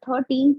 13th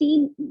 3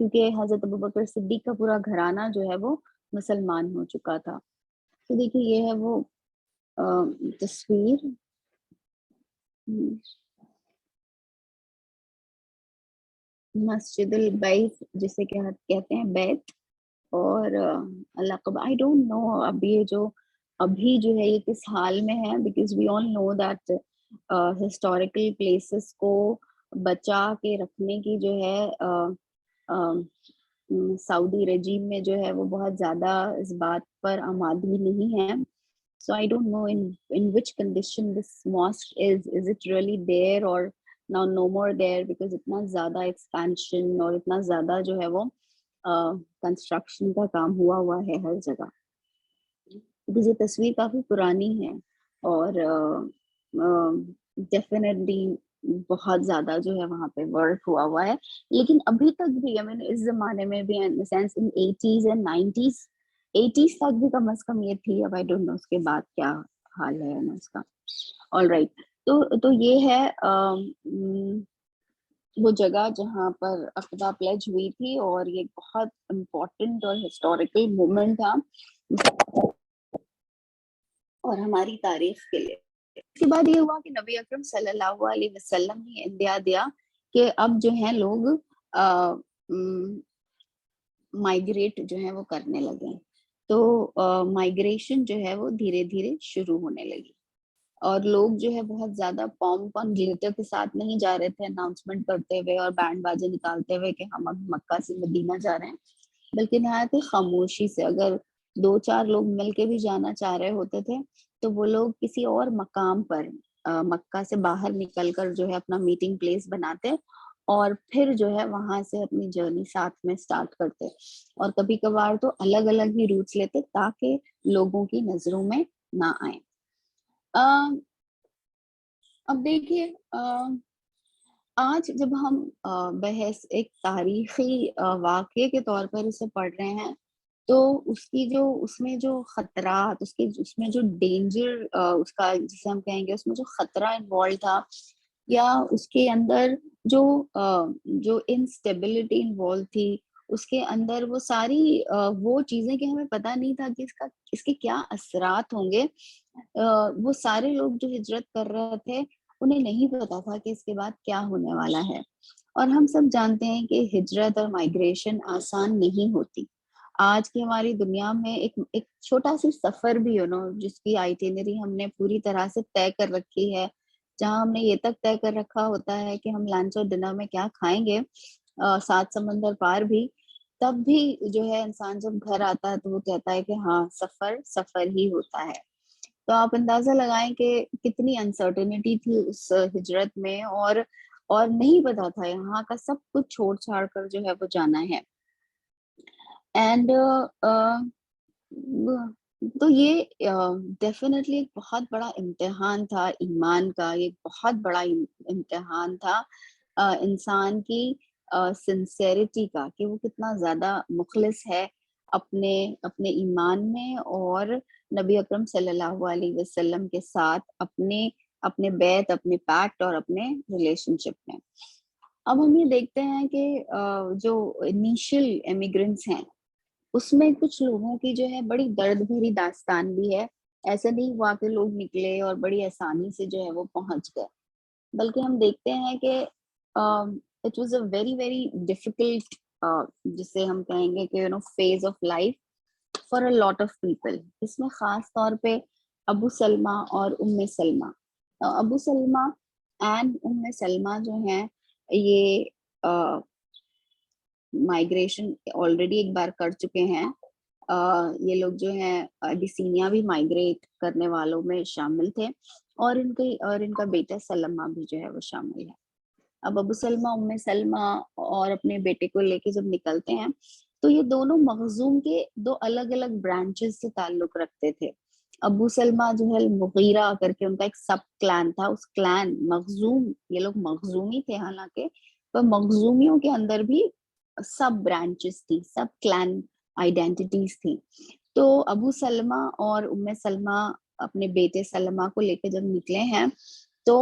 کیونکہ حضرت ابوبکر صدیق کا پورا گھرانہ جو ہے وہ مسلمان ہو چکا تھا. تو دیکھیے یہ ہے وہ تصویر. مسجد البیت جسے کہتے ہیں بیت. اور اللہ آئی ڈونٹ نو اب یہ جو ابھی جو ہے یہ کس حال میں ہے, because we all know that historical places کو بچا کے رکھنے کی جو ہے سعودی رجیم میں جو ہے وہ بہت زیادہ اس بات پر آمادگی نہیں ہے. So I don't know in which condition this mosque is. Is it really there or now no more there? Because اتنا زیادہ expansion اور اتنا زیادہ جو ہے وہ کنسٹرکشن کا کام ہوا ہے ہر جگہ. Because یہ تصویر کافی پرانی ہے اور ڈیفینیٹلی بہت زیادہ جو ہے وہاں پہ ورک ہوا ہے. لیکن ابھی تک بھی اس زمانے میں بھی in the sense in 80s and 90s 80s تک بھی کم از کم یہ تھی. اب آئی ڈونٹ نو اس کے بعد کیا حال ہے نا اس کا. آل رائٹ, تو یہ ہے وہ جگہ جہاں پر عقبہ پلیج ہوئی تھی, اور یہ بہت امپورٹنٹ اور ہسٹوریکل مومنٹ تھا اور ہماری تاریخ کے لیے. اس کے بعد یہ ہوا کہ نبی اکرم صلی اللہ علیہ وسلم نے اندیا دیا کہ اب جو ہے لوگ مائگریٹ جو ہے وہ کرنے لگے. تو مائگریشن جو ہے وہ دھیرے دھیرے شروع ہونے لگی, اور لوگ جو ہے بہت زیادہ پومپ اور گلیٹر کے ساتھ نہیں جا رہے تھے اناؤنسمنٹ کرتے ہوئے اور بینڈ باجے نکالتے ہوئے کہ ہم اب مکہ سے مدینہ جا رہے ہیں, بلکہ نہایت خاموشی سے. اگر 2-4 لوگ مل کے بھی جانا چاہ رہے ہوتے تھے تو وہ لوگ کسی اور مقام پر مکہ سے باہر نکل کر جو ہے اپنا میٹنگ پلیس بناتے اور پھر جو ہے وہاں سے اپنی جرنی ساتھ میں سٹارٹ کرتے, اور کبھی کبھار تو الگ الگ ہی روٹس لیتے تاکہ لوگوں کی نظروں میں نہ آئیں. اب دیکھیے آج جب ہم بحث ایک تاریخی واقعے کے طور پر اسے پڑھ رہے ہیں تو اس میں جو خطرات, اس میں جو ڈینجر اس کا جسے ہم کہیں گے اس میں جو خطرہ انوالو تھا, یا اس کے اندر جو انسٹیبلٹی انوالو تھی, اس کے اندر وہ ساری وہ چیزیں کہ ہمیں پتہ نہیں تھا کہ اس کے کیا اثرات ہوں گے. وہ سارے لوگ جو ہجرت کر رہے تھے انہیں نہیں پتا تھا کہ اس کے بعد کیا ہونے والا ہے. اور ہم سب جانتے ہیں کہ ہجرت اور مائگریشن آسان نہیں ہوتی. آج کی ہماری دنیا میں ایک چھوٹا سی سفر بھی جس کی آئٹینری ہم نے پوری طرح سے طے کر رکھی ہے, جہاں ہم نے یہ تک طے کر رکھا ہوتا ہے کہ ہم لنچ اور ڈنر میں کیا کھائیں گے 7 سمندر پار بھی, تب بھی جو ہے انسان جب گھر آتا ہے تو وہ کہتا ہے کہ ہاں سفر ہی ہوتا ہے. تو آپ اندازہ لگائیں کہ کتنی انسرٹینٹی تھی اس ہجرت میں, اور نہیں پتا تھا یہاں کا سب کچھ چھوڑ چھاڑ کر جو ہے وہ جانا ہے. اینڈ تو یہ ڈیفینیٹلی ایک بہت بڑا امتحان تھا ایمان کا, یہ بہت بڑا امتحان تھا انسان کی سنسیریٹی کا, کہ وہ کتنا زیادہ مخلص ہے اپنے ایمان میں اور نبی اکرم صلی اللہ علیہ وسلم کے ساتھ اپنے بیت, اپنے پیکٹ اور اپنے ریلیشن شپ میں. اب ہم یہ دیکھتے ہیں کہ جو انیشل امیگرنٹس ہیں اس میں کچھ لوگوں کی جو ہے بڑی درد بھری داستان بھی ہے. ایسا نہیں ہوا کہ لوگ نکلے اور بڑی آسانی سے جو ہے وہ پہنچ گئے, بلکہ ہم دیکھتے ہیں کہ it was a very very difficult جسے ہم کہیں گے کہ phase of life for a lot of people. اس میں خاص طور پہ ابو سلمہ اور ام سلمہ, ابو سلمہ اینڈ ام سلمہ جو ہیں یہ مائگریشن آلریڈی ایک بار کر چکے ہیں. یہ لوگ جو ہیں ابیسینیا بھی مائگریٹ کرنے والوں میں شامل تھے, اور ان کا بیٹا سلمہ بھی جو ہے وہ شامل ہے. اب ابو سلمہ ام سلمہ اور اپنے بیٹے کو لے کے جب نکلتے ہیں تو یہ دونوں مخزوم کے 2 الگ الگ برانچز سے تعلق رکھتے تھے. ابو سلمہ جو ہے المغیرہ کر کے ان کا ایک سب کلان تھا, اس کلان مخزوم, یہ لوگ مخزومی تھے حالانکہ, پر مخزومیوں کے اندر بھی سب برانچز تھی, سب کلان آئیڈینٹیٹیز تھی. تو ابو سلمہ اور ام سلمہ اپنے بیٹے سلمہ کو لے کے جب نکلے ہیں تو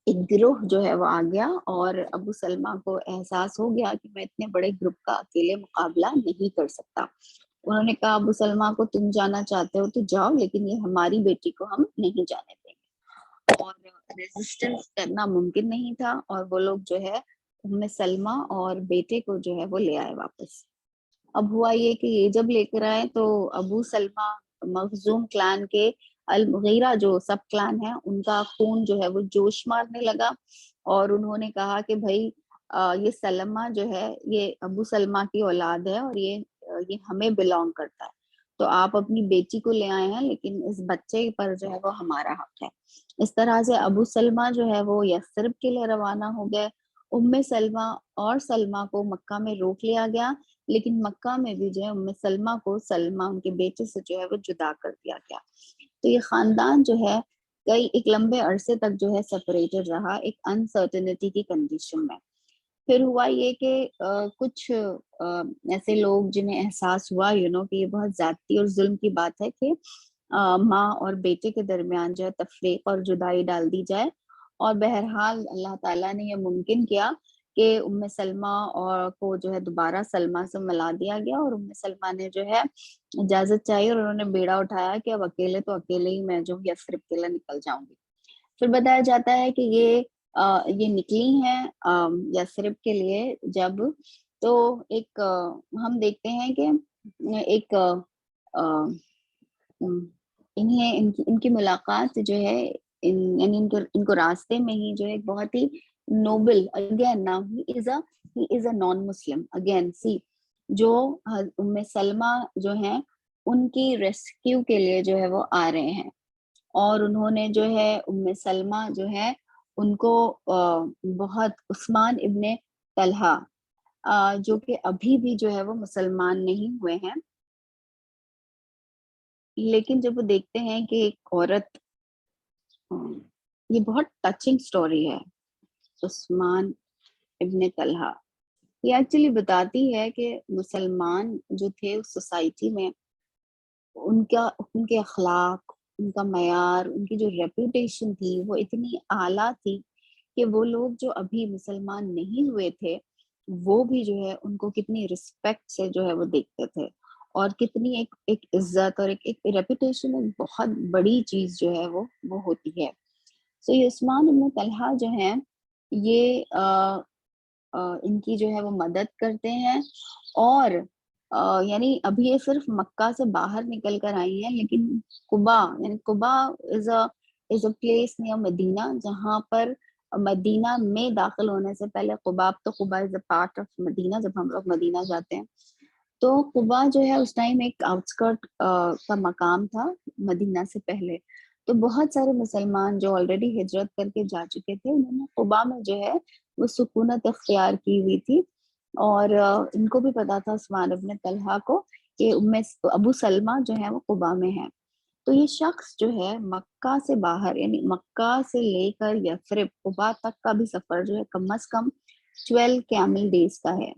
ایک گروہ جو ہے وہ آ گیا اور ابو سلمہ کو احساس ہو گیا کہ میں اتنے بڑے گروپ کا اکیلے مقابلہ نہیں کر سکتا. انہوں نے کہا ابو سلمہ کو تم جانا چاہتے ہو تو جاؤ، لیکن یہ ہماری بیٹی کو ہم نہیں جانے دیں گے. اور ریزسٹنس کرنا ممکن نہیں تھا اور وہ لوگ جو ہے ام سلمہ اور بیٹے کو جو ہے وہ لے آئے واپس. اب ہوا یہ کہ یہ جب لے کر آئے تو ابو سلمہ مخزوم کلان کے المغیرہ جو سب کلان ہے ان کا خون جو ہے وہ جوش مارنے لگا، اور انہوں نے کہا کہ بھائی یہ سلمہ جو ہے یہ ابو سلمہ کی اولاد ہے اور یہ ہمیں بلونگ کرتا ہے، تو آپ اپنی بیٹی کو لے آئے ہیں لیکن اس بچے پر جو ہے وہ ہمارا حق ہے. اس طرح سے ابو سلمہ جو ہے وہ یثرب کے لیے روانہ ہو گئے. ام سلمہ اور سلمہ کو مکہ میں روک لیا گیا، لیکن مکہ میں بھی جو ہے ام سلمہ کو سلمہ ان کے بیٹے سے جو ہے وہ جدا کر دیا گیا. تو یہ خاندان جو ہے ایک لمبے عرصے تک جو ہے سپریٹڈ رہا ایک انسرٹنٹی کی کنڈیشن میں. پھر ہوا یہ کہ کچھ ایسے لوگ جنہیں احساس ہوا کہ یہ بہت زیادتی اور ظلم کی بات ہے کہ ماں اور بیٹے کے درمیان جو ہے تفریق اور جدائی ڈال دی جائے، اور بہرحال اللہ تعالیٰ نے یہ ممکن کیا کہ ام سلمہ اور کو جو ہے دوبارہ سلمہ سے ملا دیا گیا، اور ام سلمہ نے جو ہے اجازت چاہی اور انہوں نے بیڑا اٹھایا کہ اب اکیلے تو اکیلے ہی میں جو یثرب کے لیے نکل جاؤں گی. پھر بتایا جاتا ہے کہ یہ نکلی ہیں یثرب کے لیے جب تو ایک ہم دیکھتے ہیں کہ ایک ان کی ملاقات جو ہے یعنی ان کو راستے میں ہی جو ہے ایک بہت ہی noble again now he is a non Muslim again see جو ام سلمہ جو ہیں ان کی ریسکیو کے لیے جو ہے وہ آ رہے ہیں، اور انہوں نے جو ہے ام سلمہ جو ہے ان کو بہت عثمان ابن طلحہ جو کہ ابھی بھی جو ہے وہ مسلمان نہیں ہوئے ہیں، لیکن جب وہ دیکھتے ہیں کہ ایک عورت یہ بہت ٹچنگ سٹوری ہے. عثمان ابن طلحہ یہ ایکچولی بتاتی ہے کہ مسلمان جو تھے اس سوسائٹی میں ان کے اخلاق، ان کا معیار، ان کی جو ریپوٹیشن تھی وہ اتنی اعلیٰ تھی کہ وہ لوگ جو ابھی مسلمان نہیں ہوئے تھے وہ بھی جو ہے ان کو کتنی رسپیکٹ سے جو ہے وہ دیکھتے تھے، اور کتنی ایک عزت اور ایک ریپوٹیشن ایک بہت بڑی چیز جو ہے وہ ہوتی ہے. سو یہ عثمان ابن طلحہ جو ہیں یہ ان کی جو ہے وہ مدد کرتے ہیں، اور یعنی ابھی یہ صرف مکہ سے باہر نکل کر آئی ہیں، لیکن قبا یعنی قبا از اے پلیس نیئر مدینہ، جہاں پر مدینہ میں داخل ہونے سے پہلے قبا از اے پارٹ آف مدینہ. جب ہم لوگ مدینہ جاتے ہیں تو قبا جو ہے اس ٹائم ایک آؤٹسکرٹ کا مقام تھا مدینہ سے پہلے. تو بہت سارے مسلمان جو آلریڈی ہجرت کر کے جا چکے تھے انہوں نے قبا میں جو ہے وہ سکونت اختیار کی ہوئی تھی، اور ان کو بھی پتا تھا عثمان ابن طلحہ کو کہ ابو سلمہ جو ہے وہ قبا میں ہے. تو یہ شخص جو ہے مکہ سے باہر یعنی مکہ سے لے کر یثرب قبا تک کا بھی سفر جو ہے کم از کم 12 کیمل ڈیز کا ہے.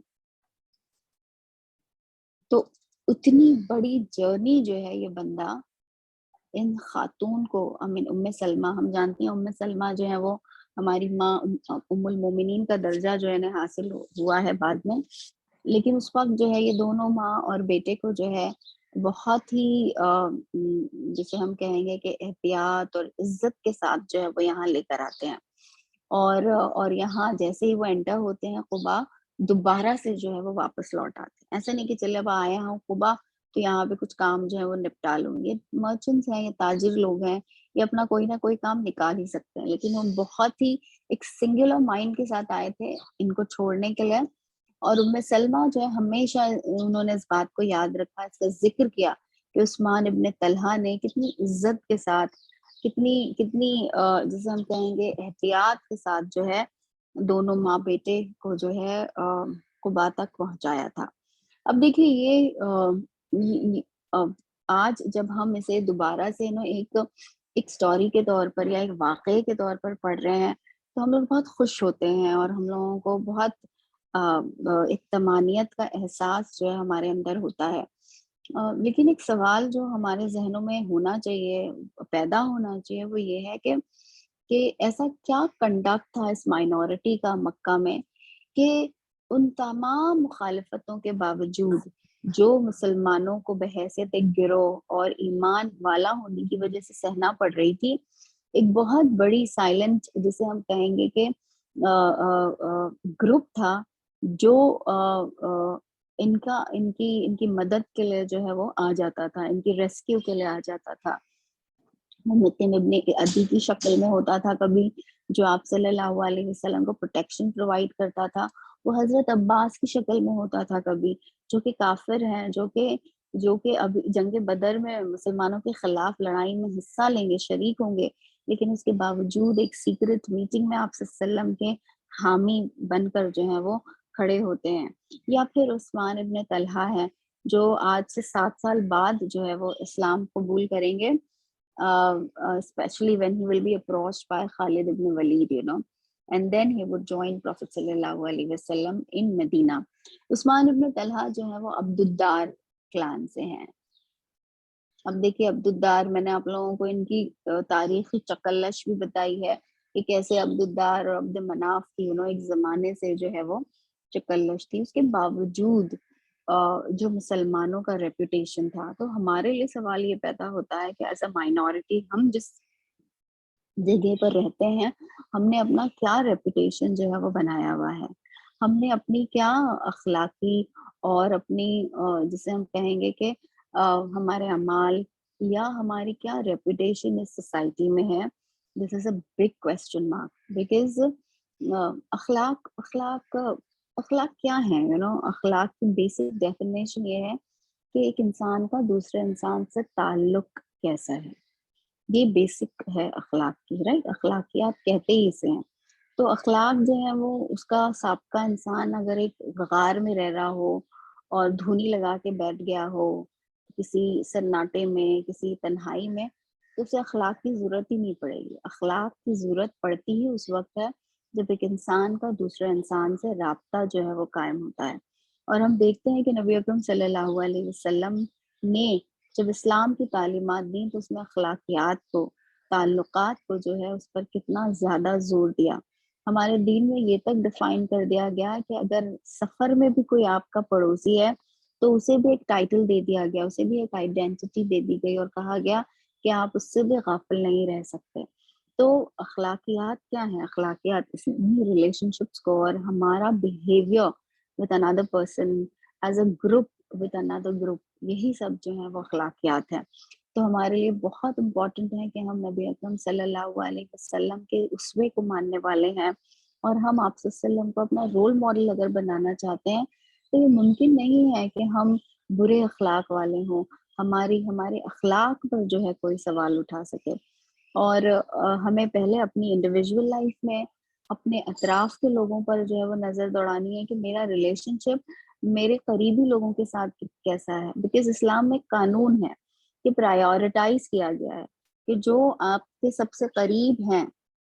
تو اتنی بڑی جرنی جو ہے یہ بندہ ان خاتون کو ام سلمہ، ہم جانتے ہیں ام سلمہ جو ہے وہ ہماری ماں ام المومنین کا درجہ جو ہے نا حاصل ہوا ہے بعد میں، لیکن اس وقت جو ہے یہ دونوں ماں اور بیٹے کو جو ہے بہت ہی جسے ہم کہیں گے کہ احتیاط اور عزت کے ساتھ جو ہے وہ یہاں لے کر آتے ہیں، اور یہاں جیسے ہی وہ انٹر ہوتے ہیں قبا دوبارہ سے جو ہے وہ واپس لوٹ آتے ہیں. ایسا نہیں کہ چلے اب آیا ہوں قبا تو یہاں پہ کچھ کام جو ہے وہ نپٹا لوں. یہ مرچنٹس ہیں، یہ تاجر لوگ ہیں، یہ اپنا کوئی نہ کوئی کام نکال ہی سکتے ہیں، لیکن وہ بہت ہی ایک سنگولر مائنڈ کے ساتھ آئے تھے ان کو چھوڑنے کے لیے. اور ام سلمہ جو ہے ہمیشہ انہوں نے اس بات کو یاد رکھا، اس کا ذکر کیا کہ عثمان ابن طلحہ نے کتنی عزت کے ساتھ، کتنی جسے ہم کہیں گے احتیاط کے ساتھ جو ہے دونوں ماں بیٹے کو جو ہے قبا تک پہنچایا تھا. اب دیکھیے آج جب ہم اسے دوبارہ سے ایک سٹوری کے طور پر یا ایک واقعے کے طور پر پڑھ رہے ہیں تو ہم لوگ بہت خوش ہوتے ہیں، اور ہم لوگوں کو بہت ایک طمانیت کا احساس جو ہے ہمارے اندر ہوتا ہے. لیکن ایک سوال جو ہمارے ذہنوں میں ہونا چاہیے، پیدا ہونا چاہیے، وہ یہ ہے کہ کہ ایسا کیا کنڈکٹ تھا اس مائنورٹی کا مکہ میں کہ ان تمام مخالفتوں کے باوجود جو مسلمانوں کو بحیثیت ایک گروہ اور ایمان والا ہونے کی وجہ سے سہنا پڑ رہی تھی، ایک بہت بڑی سائلنٹ جسے ہم کہیں گے کہ گروپ تھا جو ان کی مدد کے لیے جو ہے وہ آ جاتا تھا، ان کی ریسکیو کے لیے آ جاتا تھا۔ متن ابن عدی کی شکل میں ہوتا تھا کبھی، جو آپ صلی اللہ علیہ وسلم کو پروٹیکشن پرووائڈ کرتا تھا، وہ حضرت عباس کی شکل میں ہوتا تھا کبھی، جو کہ کافر ہیں، جو کہ اب جنگ بدر میں مسلمانوں کے خلاف لڑائی میں حصہ لیں گے، شریک ہوں گے، لیکن اس کے باوجود ایک سیکرٹ میٹنگ میں آپ صلی اللہ علیہ وسلم کے حامی بن کر جو ہے وہ کھڑے ہوتے ہیں۔ یا پھر عثمان ابن طلحہ ہیں، جو آج سے 7 سال بعد جو ہے وہ اسلام قبول کریں گے، especially when he will be approached by Khalid ibn Walid, and then he would join Prophet sallallahu alaihi wasallam in Medina. عثمان ابن طلحہ جو ہے وہ عبد الدار کلان سے ہیں۔ اب دیکھیے عبد الدار، میں نے آپ لوگوں کو ان کی تاریخی چکلش بھی بتائی ہے کہ کیسے عبد الدار اور عبد مناف کی ایک زمانے سے جو ہے وہ چکلش تھی۔ اس کے باوجود جو مسلمانوں کا ریپوٹیشن تھا، تو ہمارے لیے سوال یہ پیدا ہوتا ہے کہ ایز اے مائنورٹی ہم جس جگہ پر رہتے ہیں، ہم نے اپنا کیا ریپوٹیشن جو ہے وہ بنایا ہوا ہے، ہم نے اپنی کیا اخلاقی اور اپنی جسے ہم کہیں گے کہ ہمارے اعمال یا ہماری کیا ریپوٹیشن اس سوسائٹی میں ہے۔ This is a big question mark, because اخلاق کیا ہے؟ اخلاق کی بیسک ڈیفینیشن یہ ہے کہ ایک انسان کا دوسرے انسان سے تعلق کیسا ہے، یہ بیسک ہے اخلاق کی، رائٹ؟ اخلاقیات کہتے ہی اسے ہیں۔ تو اخلاق جو ہے وہ اس کا سابقہ انسان اگر ایک غار میں رہ رہا ہو اور دھونی لگا کے بیٹھ گیا ہو کسی سناٹے میں، کسی تنہائی میں، تو اسے اخلاق کی ضرورت ہی نہیں پڑے گی۔ اخلاق کی ضرورت پڑتی ہی اس وقت ہے جب ایک انسان کا دوسرے انسان سے رابطہ جو ہے وہ قائم ہوتا ہے۔ اور ہم دیکھتے ہیں کہ نبی اکرم صلی اللہ علیہ وسلم نے جب اسلام کی تعلیمات دیں تو اس میں اخلاقیات کو، تعلقات کو جو ہے اس پر کتنا زیادہ زور دیا۔ ہمارے دین میں یہ تک ڈیفائن کر دیا گیا کہ اگر سفر میں بھی کوئی آپ کا پڑوسی ہے تو اسے بھی ایک ٹائٹل دے دیا گیا، اسے بھی ایک آئیڈینٹی دے دی گئی اور کہا گیا کہ آپ اس سے بھی غافل نہیں رہ سکتے۔ تو اخلاقیات کیا ہیں؟ اخلاقیات اس ریلیشن شپس کو اور ہمارا behaviour with another person as a group with another group، یہی سب جو ہے وہ اخلاقیات ہیں۔ تو ہمارے لیے بہت امپورٹنٹ ہے کہ ہم نبی اکرم صلی اللہ علیہ وسلم کے اسوے کو ماننے والے ہیں، اور ہم آپ صلی اللہ علیہ وسلم کو اپنا رول ماڈل اگر بنانا چاہتے ہیں تو یہ ممکن نہیں ہے کہ ہم برے اخلاق والے ہوں، ہمارے اخلاق پر جو ہے کوئی سوال اٹھا سکے۔ اور ہمیں پہلے اپنی انڈیویجول لائف میں اپنے اطراف کے لوگوں پر جو ہے وہ نظر دوڑانی ہے کہ میرا ریلیشن شپ میرے قریبی لوگوں کے ساتھ کیسا ہے، بیکاز اسلام میں قانون ہے کہ پرائیورٹائز کیا گیا ہے کہ جو آپ کے سب سے قریب ہیں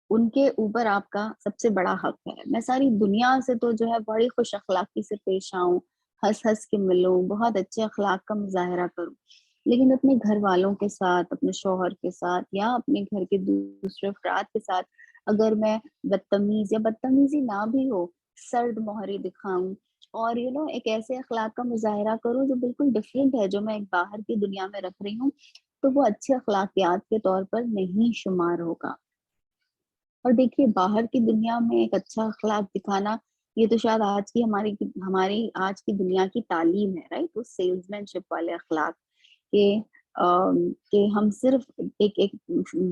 ان کے اوپر آپ کا سب سے بڑا حق ہے۔ میں ساری دنیا سے تو جو ہے بڑی خوش اخلاقی سے پیش آؤں، ہنس ہنس کے ملوں، بہت اچھے اخلاق کا مظاہرہ کروں، لیکن اپنے گھر والوں کے ساتھ، اپنے شوہر کے ساتھ یا اپنے گھر کے دوسرے افراد کے ساتھ اگر میں بدتمیز یا بدتمیزی نہ بھی ہو، سرد مہری دکھاؤں اور ایک ایسے اخلاق کا مظاہرہ کروں جو بالکل ڈفرینٹ ہے، جو میں ایک باہر کی دنیا میں رکھ رہی ہوں، تو وہ اچھے اخلاقیات کے طور پر نہیں شمار ہوگا۔ اور دیکھیے باہر کی دنیا میں ایک اچھا اخلاق دکھانا، یہ تو شاید آج کی ہماری آج کی دنیا کی تعلیم ہے، رائٹ؟ وہ سیلز مین شپ والے اخلاق کہ ہم صرف ایک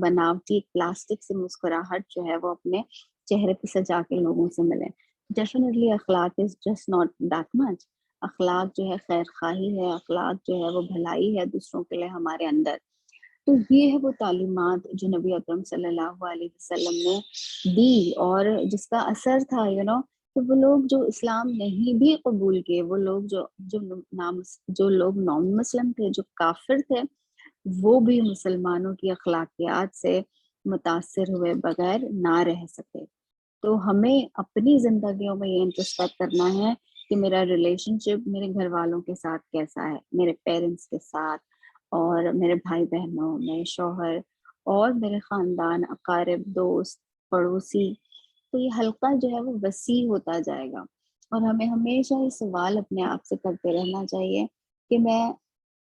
بناوٹی ایک پلاسٹک سے مسکراہٹ جو ہے وہ اپنے چہرے پہ سجا کے لوگوں سے ملیں۔ ڈیفینیٹلی اخلاق is just not that much. اخلاق جو ہے خیر خواہی ہے، اخلاق جو ہے وہ بھلائی ہے دوسروں کے لیے ہمارے اندر۔ تو یہ ہے وہ تعلیمات جو نبی اکرم صلی اللہ علیہ وسلم نے دی، اور جس کا اثر تھا کہ وہ لوگ جو اسلام نہیں بھی قبول کیے، وہ لوگ جو لوگ نان مسلم تھے، جو کافر تھے، وہ بھی مسلمانوں کی اخلاقیات سے متاثر ہوئے بغیر نہ رہ سکے۔ تو ہمیں اپنی زندگیوں میں یہ انٹرسپیکٹ کرنا ہے کہ میرا ریلیشن شپ میرے گھر والوں کے ساتھ کیسا ہے، میرے پیرنٹس کے ساتھ اور میرے بھائی بہنوں، میرے شوہر اور میرے خاندان، اقارب، دوست، پڑوسی، تو یہ حلقہ جو ہے وہ وسیع ہوتا جائے گا. اور ہمیں ہمیشہ یہ سوال اپنے آپ سے کرتے رہنا چاہیے کہ میں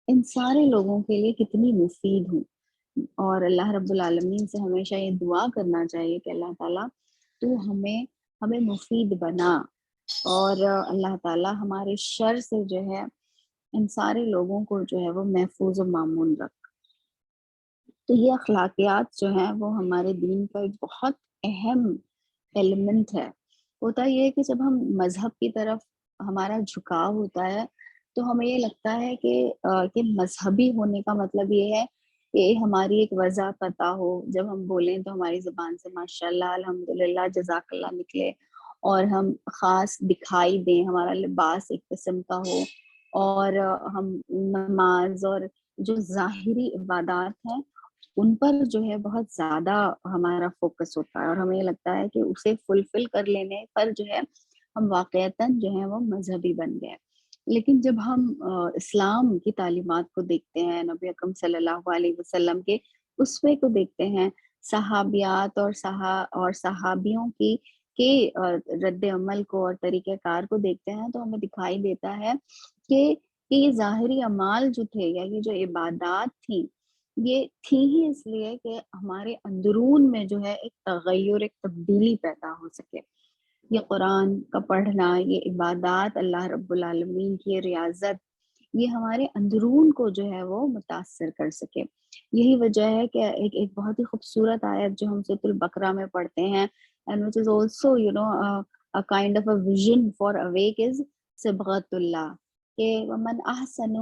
ان سارے لوگوں کے لیے کتنی مفید ہوں. اور اللہ رب العالمین سے ہمیشہ یہ دعا کرنا چاہیے کہ اللہ تعالیٰ تو ہمیں مفید بنا، اور اللہ تعالیٰ ہمارے شر سے جو ہے ان سارے لوگوں کو جو ہے وہ محفوظ و معمون رکھ. تو یہ اخلاقیات جو ہیں وہ ہمارے دین کا ایک بہت اہم ایلیمنٹ ہے. ہوتا یہ ہے کہ جب ہم مذہب کی طرف ہمارا جھکاؤ ہوتا ہے تو ہمیں یہ لگتا ہے کہ مذہبی ہونے کا مطلب یہ ہے کہ ہماری ایک وضع پتہ ہو، جب ہم بولیں تو ہماری زبان سے ماشاء اللہ، الحمدللہ، جزاک اللہ نکلے، اور ہم خاص دکھائی دیں، ہمارا لباس ایک قسم کا ہو، اور ہم نماز اور جو ظاہری عبادات ہیں ان پر جو ہے بہت زیادہ ہمارا فوکس ہوتا ہے، اور ہمیں لگتا ہے کہ اسے فلفل کر لینے پر جو ہے ہم واقعتاً جو ہے وہ مذہبی بن گئے. لیکن جب ہم اسلام کی تعلیمات کو دیکھتے ہیں، نبی اکرم صلی اللہ علیہ وسلم کے اسوے کو دیکھتے ہیں، صحابیات اور صحابیوں کے رد عمل کو اور طریقہ کار کو دیکھتے ہیں، تو ہمیں دکھائی دیتا ہے کہ یہ ظاہری اعمال جو تھے یا یہ جو عبادات تھیں، یہ تھی ہی اس لیے کہ ہمارے اندرون میں جو ہے ایک تغیر، ایک تبدیلی پیدا ہو سکے. یہ قرآن کا پڑھنا، یہ عبادات، اللہ رب العالمین کی ریاضت، یہ ہمارے اندرون کو جو ہے وہ متاثر کر سکے. یہی وجہ ہے کہ ایک بہت ہی خوبصورت آیت جو ہم سورۃ البقرہ میں پڑھتے ہیں، and which is also a kind of a vision for awake is صبغۃ اللہ، کہ ومن احسن،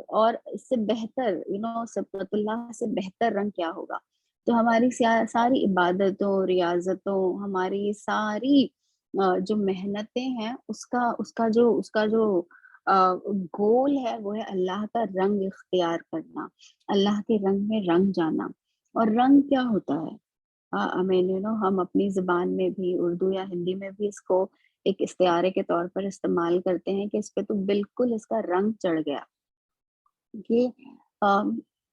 اور اس سے بہتر صبغۃ اللہ سے بہتر رنگ کیا ہوگا. تو ہماری ساری عبادتوں، ریاضتوں، ہماری ساری جو محنتیں ہیں، اس کا جو گول ہے وہ ہے اللہ کا رنگ اختیار کرنا، اللہ کے رنگ میں رنگ جانا. اور رنگ کیا ہوتا ہے؟ ہم اپنی زبان میں بھی، اردو یا ہندی میں بھی، اس کو ایک استعارے کے طور پر استعمال کرتے ہیں کہ اس پہ تو بالکل اس کا رنگ چڑھ گیا. کہ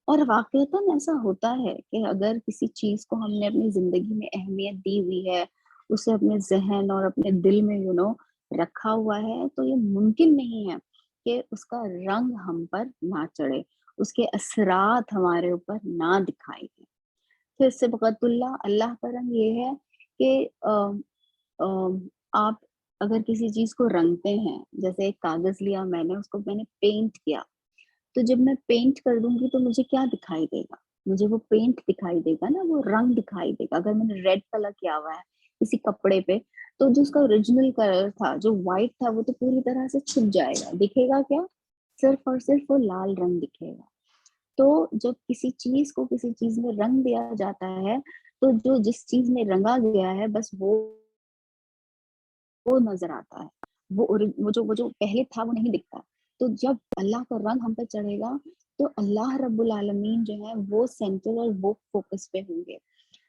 اور واقعتاً ایسا ہوتا ہے کہ اگر کسی چیز کو ہم نے اپنی زندگی میں اہمیت دی ہوئی ہے، اسے اپنے ذہن اور اپنے دل میں رکھا ہوا ہے، تو یہ ممکن نہیں ہے کہ اس کا رنگ ہم پر نہ چڑھے، اس کے اثرات ہمارے اوپر نہ دکھائی دیں. پھر صبغت اللہ، اللہ کا رنگ یہ ہے کہ آپ اگر کسی چیز کو رنگتے ہیں، جیسے ایک کاغذ لیا میں نے پینٹ کیا، تو جب میں پینٹ کر دوں گی تو مجھے کیا دکھائی دے گا؟ مجھے وہ پینٹ دکھائی دے گا نا، وہ رنگ دکھائی دے گا. اگر میں نے ریڈ کلر کیا ہوا ہے کسی کپڑے پہ، تو جو اس کا اوریجنل کلر تھا، جو وائٹ تھا، وہ تو پوری طرح سے چھپ جائے گا. دکھے گا کیا؟ صرف اور صرف وہ لال رنگ دکھے گا. تو جب کسی چیز کو کسی چیز میں رنگ دیا جاتا ہے، تو جو جس چیز میں رنگا گیا ہے بس وہ نظر آتا ہے، وہ جو پہلے تھا وہ نہیں دکھتا. تو جب اللہ کا رنگ ہم پہ چڑھے گا تو اللہ رب العالمین جو ہے وہ سینٹر اور وہ فوکس پہ ہوں گے،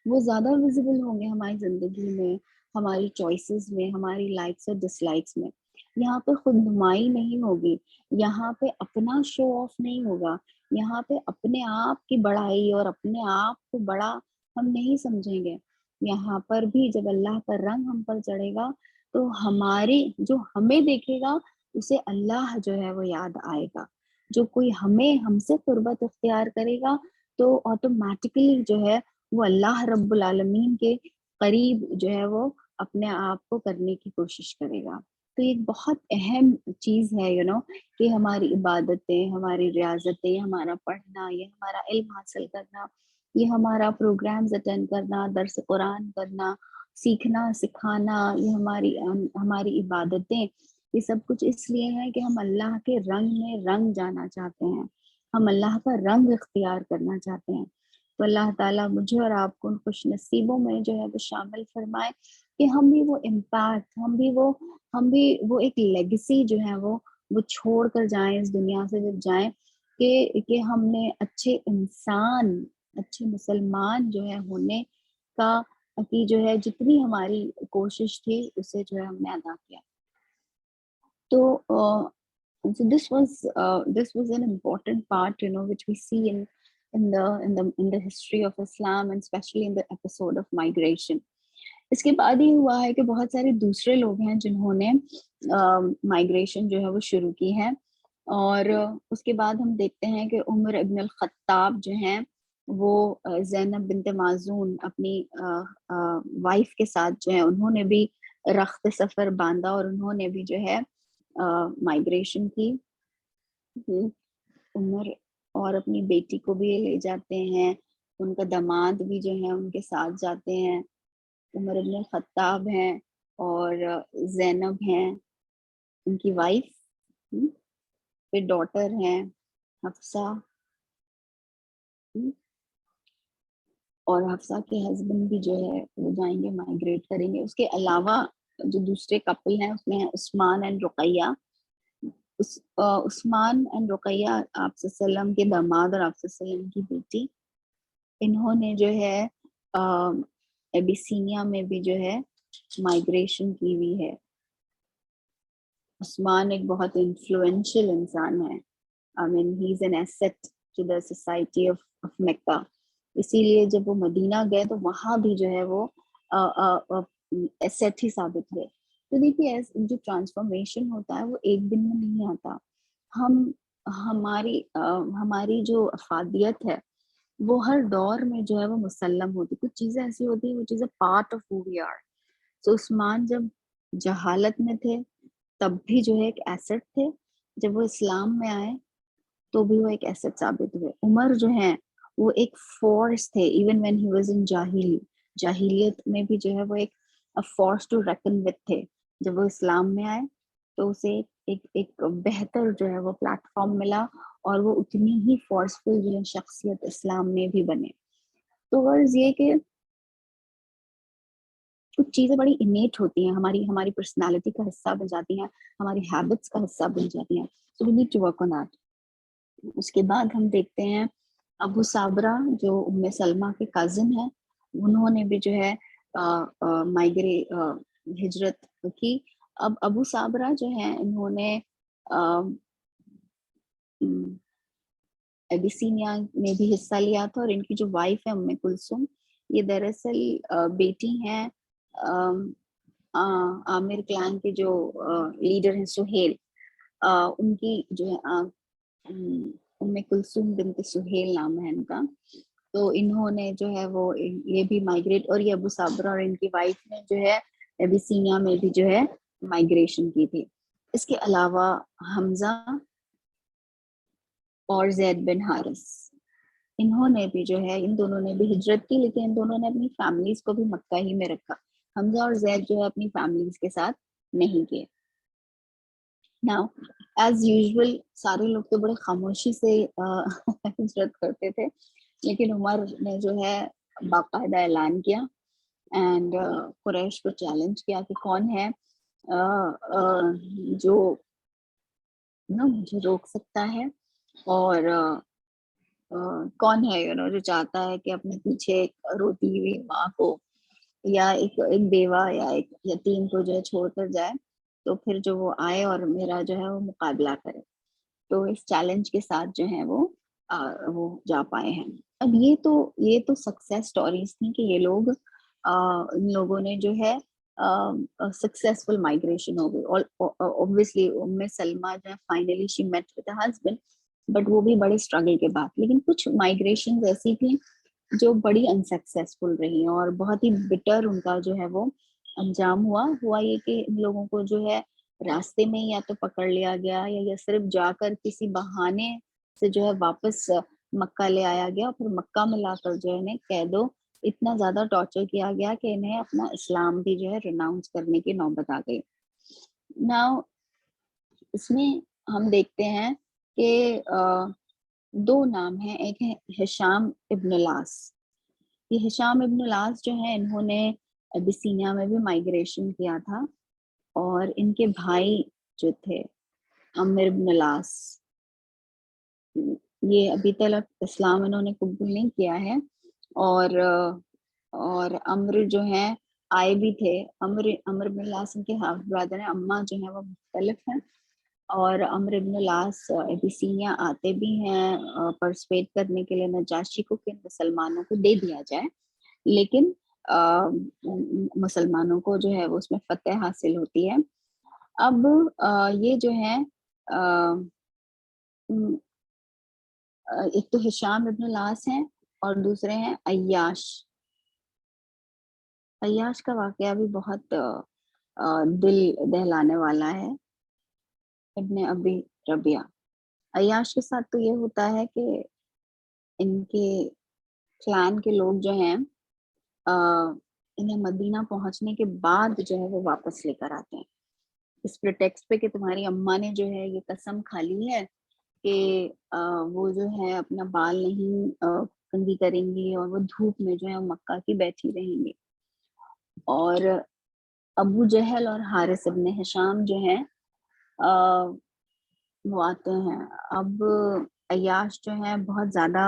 وہ زیادہ ویزیبل ہوں گے ہماری زندگی میں، ہماری چوائسیز میں، ہماری لائکس اور ڈس لائکس میں. یہاں پہ خود نمائی نہیں ہوگی، یہاں پہ اپنا شو آف نہیں ہوگا، یہاں پہ اپنے آپ کی بڑائی اور اپنے آپ کو بڑا ہم نہیں سمجھیں گے. یہاں پر بھی جب اللہ کا رنگ ہم پر چڑھے گا تو جو ہمیں دیکھے گا اسے اللہ جو ہے وہ یاد آئے گا. جو کوئی ہم سے قربت اختیار کرے گا تو آٹومیٹکلی جو ہے وہ اللہ رب العالمین کے قریب جو ہے وہ اپنے آپ کو کرنے کی کوشش کرے گا. تو یہ بہت اہم چیز ہے کہ ہماری عبادتیں، ہماری ریاضتیں، ہمارا پڑھنا، یہ ہمارا علم حاصل کرنا، یہ ہمارا پروگرامز اٹینڈ کرنا، درس قرآن کرنا، سیکھنا، سکھانا، یہ ہماری عبادتیں، یہ سب کچھ اس لیے ہے کہ ہم اللہ کے رنگ میں رنگ جانا چاہتے ہیں، ہم اللہ کا رنگ اختیار کرنا چاہتے ہیں. تو اللہ تعالیٰ مجھے اور آپ کو ان خوش نصیبوں میں جو ہے وہ شامل فرمائے کہ ہم بھی وہ امپیکٹ، ہم بھی وہ ایک لیگیسی جو ہے وہ چھوڑ کر جائیں اس دنیا سے جب جائیں، کہ ہم نے اچھے انسان، اچھے مسلمان جو ہے ہونے کی جو ہے جتنی ہماری کوشش تھی اسے جو ہے ہم نے ادا کیا. تو so this was an important part which we see in the history of Islam, and especially in the episode of migration. اس کے بعد یہ ہوا ہے کہ بہت سارے دوسرے لوگ ہیں جنہوں نے مائگریشن جو ہے وہ شروع کی ہے، اور اس کے بعد ہم دیکھتے ہیں کہ عمر ابن الخطاب جو ہیں وہ زینب بنت مازون اپنی وائف کے ساتھ جو ہے انہوں نے بھی رخت سفر باندھا، اور انہوں نے بھی جو ہے مائگریشن کی. عمر اور اپنی بیٹی کو بھی لے جاتے ہیں، ان کا داماد بھی جو ہے ان کے ساتھ جاتے ہیں. عمر ابن الخطاب ہیں اور زینب ہیں ان کی وائف، پھر ڈاٹر ہیں حفصہ، اور حفصہ کے ہسبینڈ بھی جو ہے وہ جائیں گے، مائگریٹ کریں گے. اس کے علاوہ جو دوسرے کپل ہیں اس میں ہیں عثمان اینڈ رقیہ. عثمان اینڈ رقیہ آپ صلی اللہ علیہ وسلم کے داماد اور آپ صلی اللہ علیہ وسلم کی بیٹی، انہوں نے جو ہے ایبیسینیا میں بھی جو ہے مائگریشن کی ہوئی ہے. عثمان ایک بہت انفلوئنشل انسان ہے. I mean, he's an asset to the society of Mecca. اسی لیے جب وہ مدینہ گئے تو وہاں بھی جو ہے وہ ایسٹ ہی ثابت ہوئے. تو دیکھیے جو ٹرانسفارمیشن ہوتا ہے وہ ایک دن میں نہیں آتا. ہماری جو افادیت ہے وہ ہر دور میں جو ہے وہ مسلم ہوتی. کچھ چیزیں ایسی ہوتی ہیں، وہ چیزیں part of who we are. سو عثمان جب جہالت میں تھے تب بھی جو ہے ایک ایسٹ تھے، جب وہ اسلام میں آئے تو بھی وہ ایک ایسٹ ثابت ہوئے. عمر جو ہیں وہ ایک فورس تھے، even when he was in جاہلیت میں بھی جو ہے وہ ایک فورس ٹو ریکن وتھ تھے. جب وہ اسلام میں آئے تو اسے ایک بہتر جو ہے وہ پلیٹ فارم ملا، اور وہ اتنی ہی فورسفل جو ہے شخصیت اسلام میں بھی بنے. تو غرض یہ کہ کچھ چیزیں بڑی انیٹ ہوتی ہیں، ہماری پرسنالٹی کا حصہ بن جاتی ہیں، ہماری ہیبٹس کا حصہ بن جاتی ہیں. So we need to work on that. اس کے بعد ہم دیکھتے ہیں ابو صابرہ جو ام سلمہ کے کزن ہیں، انہوں نے بھی جو ہے ہجرت کی. اب ابو صابرہ جو ہیں انہوں نے ایبیسینیا میں بھی حصہ لیا تھا، اور ان کی جو وائف ہے ام کلثوم، یہ دراصل بیٹی ہیں عامر کلان کے جو لیڈر ہیں سہیل، ان کی جو ہے ام کلثوم بنت سہیل نام ہے ان کا. تو انہوں نے جو ہے وہ یہ بھی مائگریٹ، اور یہ ابو صابرہ اور ان کی وائف نے جو ہے ایبیسینیا میں بھی جو ہے مائگریشن کی تھی. اس کے علاوہ حمزہ اور زید بن حارث، انہوں نے بھی جو ہے، ان دونوں نے بھی ہجرت کی، لیکن ان دونوں نے اپنی فیملیز کو بھی مکہ ہی میں رکھا. حمزہ اور زید جو ہے اپنی فیملیز کے ساتھ نہیں گئے. Now, as usual, سارے لوگ تو بڑے خاموشی سے ہجرت کرتے تھے، لیکن عمر نے جو ہے باقاعدہ اعلان کیا اینڈ قریش کو چیلنج کیا کہ کون ہے جو مجھے روک سکتا ہے، اور کون ہے جو چاہتا ہے کہ اپنے پیچھے ایک روتی ہوئی ماں کو یا ایک بیوہ یا ایک یتیم کو جو ہے چھوڑ کر جائے، تو پھر جو وہ آئے اور میرا جو ہے وہ مقابلہ کرے. تو اس چیلنج کے ساتھ جو ہے وہ جا پائے ہیں. اب یہ تو سکسیس سٹوریز تھیں کہ یہ لوگ ان لوگوں نے جو ہے سکسیسفل مائگریشن ہو گئی. اوبویسلی ام سلمہ جو ہے finally she met with husband, but وہ بھی بڑے اسٹرگل کے بعد. لیکن کچھ مائگریشن ایسی تھیں جو بڑی انسکسیسفل رہی، اور بہت ہی بٹر ان کا جو ہے وہ انجام ہوا یہ کہ ان لوگوں کو جو ہے راستے میں یا تو پکڑ لیا گیا، یا صرف جا کر کسی بہانے سے جو ہے واپس مکہ لے آیا گیا، اور پھر مکہ میں لا کر جو ہے انہیں قید و اتنا زیادہ ٹارچر کیا گیا کہ انہیں اپنا اسلام بھی جو ہے ریناؤنس کرنے کی نوبت آ گئی. ناؤ اس میں ہم دیکھتے ہیں کہ دو نام ہیں، ایک ہے ہشام ابن العاص. یہ ہشام ابن العاص جو ہے انہوں نے ابیسینیا میں بھی مائگریشن کیا تھا، اور ان کے بھائی جو تھے عمر ابن العاص، یہ ابھی تک اسلام انہوں نے قبول نہیں کیا ہے، اور عمر جو ہیں آئے بھی تھے. عمر بن العاص کے ہاف برادر ہیں. اماں جو ہیں وہ مختلف ہیں، اور عمر ابن العاص ابیسینیا آتے بھی ہیں پرسویٹ کرنے کے لیے نجاشی کو کہ مسلمانوں کو دے دیا جائے، لیکن مسلمانوں کو جو ہے وہ اس میں فتح حاصل ہوتی ہے۔ اب یہ جو ہے ایک تو ہشام ابن العاص ہیں اور دوسرے ہیں عیاش۔ عیاش کا واقعہ بھی بہت دل دہلانے والا ہے، ابن ابی ربیعہ۔ عیاش کے ساتھ تو یہ ہوتا ہے کہ ان کے کلان کے لوگ جو ہیں انہیں مدینہ پہنچنے کے بعد جو ہے وہ واپس لے کر آتے ہیں، اس پریٹیکسٹ پہ کہ تمہاری اماں نے جو ہے یہ قسم کھا لی ہے کہ وہ جو ہے اپنا بال نہیں کنگھی کریں گی اور وہ دھوپ میں جو ہے مکہ کی بیٹھی رہیں گی۔ اور ابو جہل اور حارث ابن ہشام جو ہیں وہ آتے ہیں۔ اب عیاش جو ہے بہت زیادہ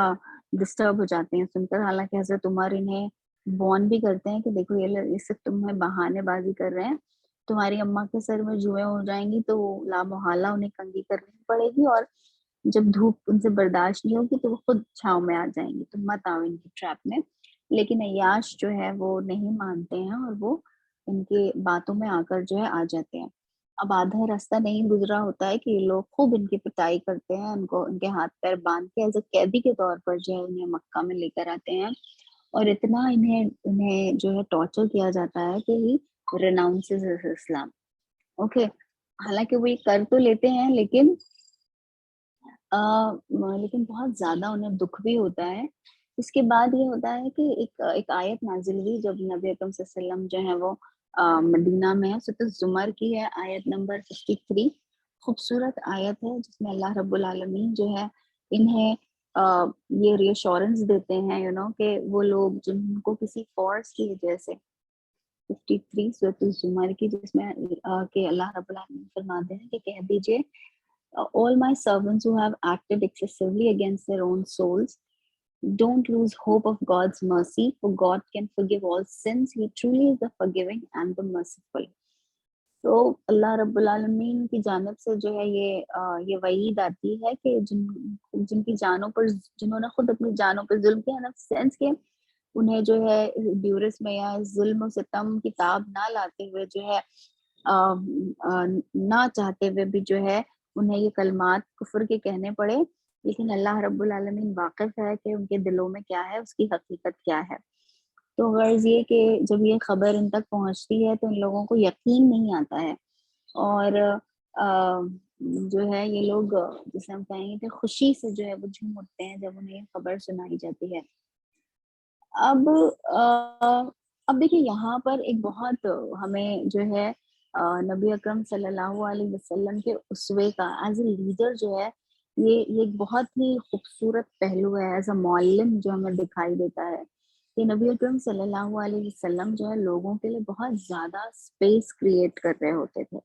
ڈسٹرب ہو جاتے ہیں سن کر، حالانکہ حضرت عمر انہیں بون بھی کرتے ہیں کہ دیکھو یہ صرف تمہیں بہانے بازی کر رہے ہیں، تمہاری اماں کے سر میں جوئیں ہو جائیں گی تو لا محالہ انہیں کنگھی کرنی پڑے گی، اور جب دھوپ ان سے برداشت نہیں ہوگی تو وہ خود چھاؤں میں آ جائیں گی، تو مت آؤ ان کی ٹریپ میں۔ لیکن عیاش جو ہے وہ نہیں مانتے ہیں اور وہ ان کی باتوں میں آ کر جو ہے آ جاتے ہیں۔ اب آدھا راستہ نہیں گزرا ہوتا ہے کہ یہ لوگ خوب ان کی پٹائی کرتے ہیں، ان کو ان کے ہاتھ پیر باندھ کے ایز اے قیدی کے طور پر جو ہے انہیں مکہ میں لے کر آتے ہیں، اور اتنا انہیں جو ہے ٹارچر کیا جاتا ہے کہ ہی ریناؤنسز اسلام۔ اوکے، حالانکہ وہ یہ کر تو لیتے ہیں لیکن بہت زیادہ انہیں دکھ بھی ہوتا ہے۔ اس کے بعد یہ ہوتا ہے کہ ایک آیت نازل ہوئی جب نبی اکرم صلی اللہ علیہ وسلم جو ہے وہ مدینہ میں ہے، سورۃ الزمر کی ہے آیت نمبر 53، خوبصورت آیت ہے جس میں اللہ رب العالمین جو ہے انہیں یہ ری ایشورنس دیتے ہیں کہ وہ لوگ جن کو کسی فورس کی وجہ سے 53 سورۃ الزمر کی، جس میں کہ اللہ رب العالمین فرماتے ہیں کہ کہہ دیجئے all my servants who have acted excessively against their own souls, don't lose hope of God's mercy, for God can forgive all sins. He truly is the forgiving and the merciful. تو اللہ رب العالمین کی جانب سے جو ہے یہ وعید آتی ہے کہ جن کی جانوں پر، جنہوں نے خود اپنی جانوں پر ظلم کیا، نا سینس کے انہیں جو ہے ڈیورس میں یا ظلم و ستم کتاب نہ لاتے ہوئے جو ہے نہ چاہتے ہوئے بھی جو ہے انہیں یہ کلمات کفر کے کہنے پڑے، لیکن اللہ رب العالمین واقف ہے کہ ان کے دلوں میں کیا ہے، اس کی حقیقت کیا ہے۔ تو غرض یہ کہ جب یہ خبر ان تک پہنچتی ہے تو ان لوگوں کو یقین نہیں آتا ہے، اور جو ہے یہ لوگ جسے ہم کہیں گے کہ خوشی سے جو ہے وہ جھوم اٹھتے ہیں جب انہیں خبر سنائی جاتی ہے۔ اب دیکھیے یہاں پر ایک بہت ہمیں جو ہے نبی اکرم صلی اللہ علیہ وسلم کے اسوے کا ایز اے لیڈر جو ہے یہ ایک بہت ہی خوبصورت پہلو ہے، ایز اے معلم جو ہمیں دکھائی دیتا ہے کہ نبی اکرم صلی اللہ علیہ وسلم جو ہے لوگوں کے لیے بہت زیادہ اسپیس کریٹ کر رہے ہوتے تھے۔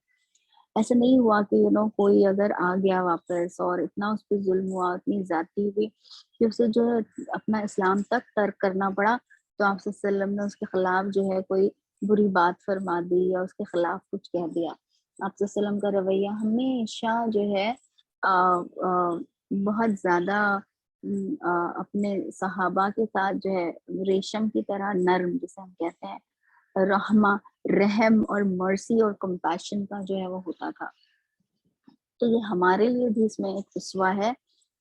ایسا نہیں ہوا کہ کوئی اگر آ گیا واپس اور اتنا اس پہ ظلم ہوا، اتنی زیادتی ہوئی کہ اسے جو ہے اپنا اسلام تک ترک کرنا پڑا، تو آپ صلی اللہ علیہ وسلم نے اس کے خلاف جو ہے کوئی بری بات فرما دی یا اس کے خلاف کچھ کہہ دیا۔ آپ صلی اللہ علیہ وسلم کا رویہ ہمیشہ جو ہے بہت زیادہ اپنے صحابہ کے ساتھ جو ہے ریشم کی طرح نرم، جسے ہم کہتے ہیں رحم اور مرسی اور کمپیشن کا جو ہے وہ ہوتا تھا۔ تو یہ ہمارے لیے بھی اس میں ایک اسوہ ہے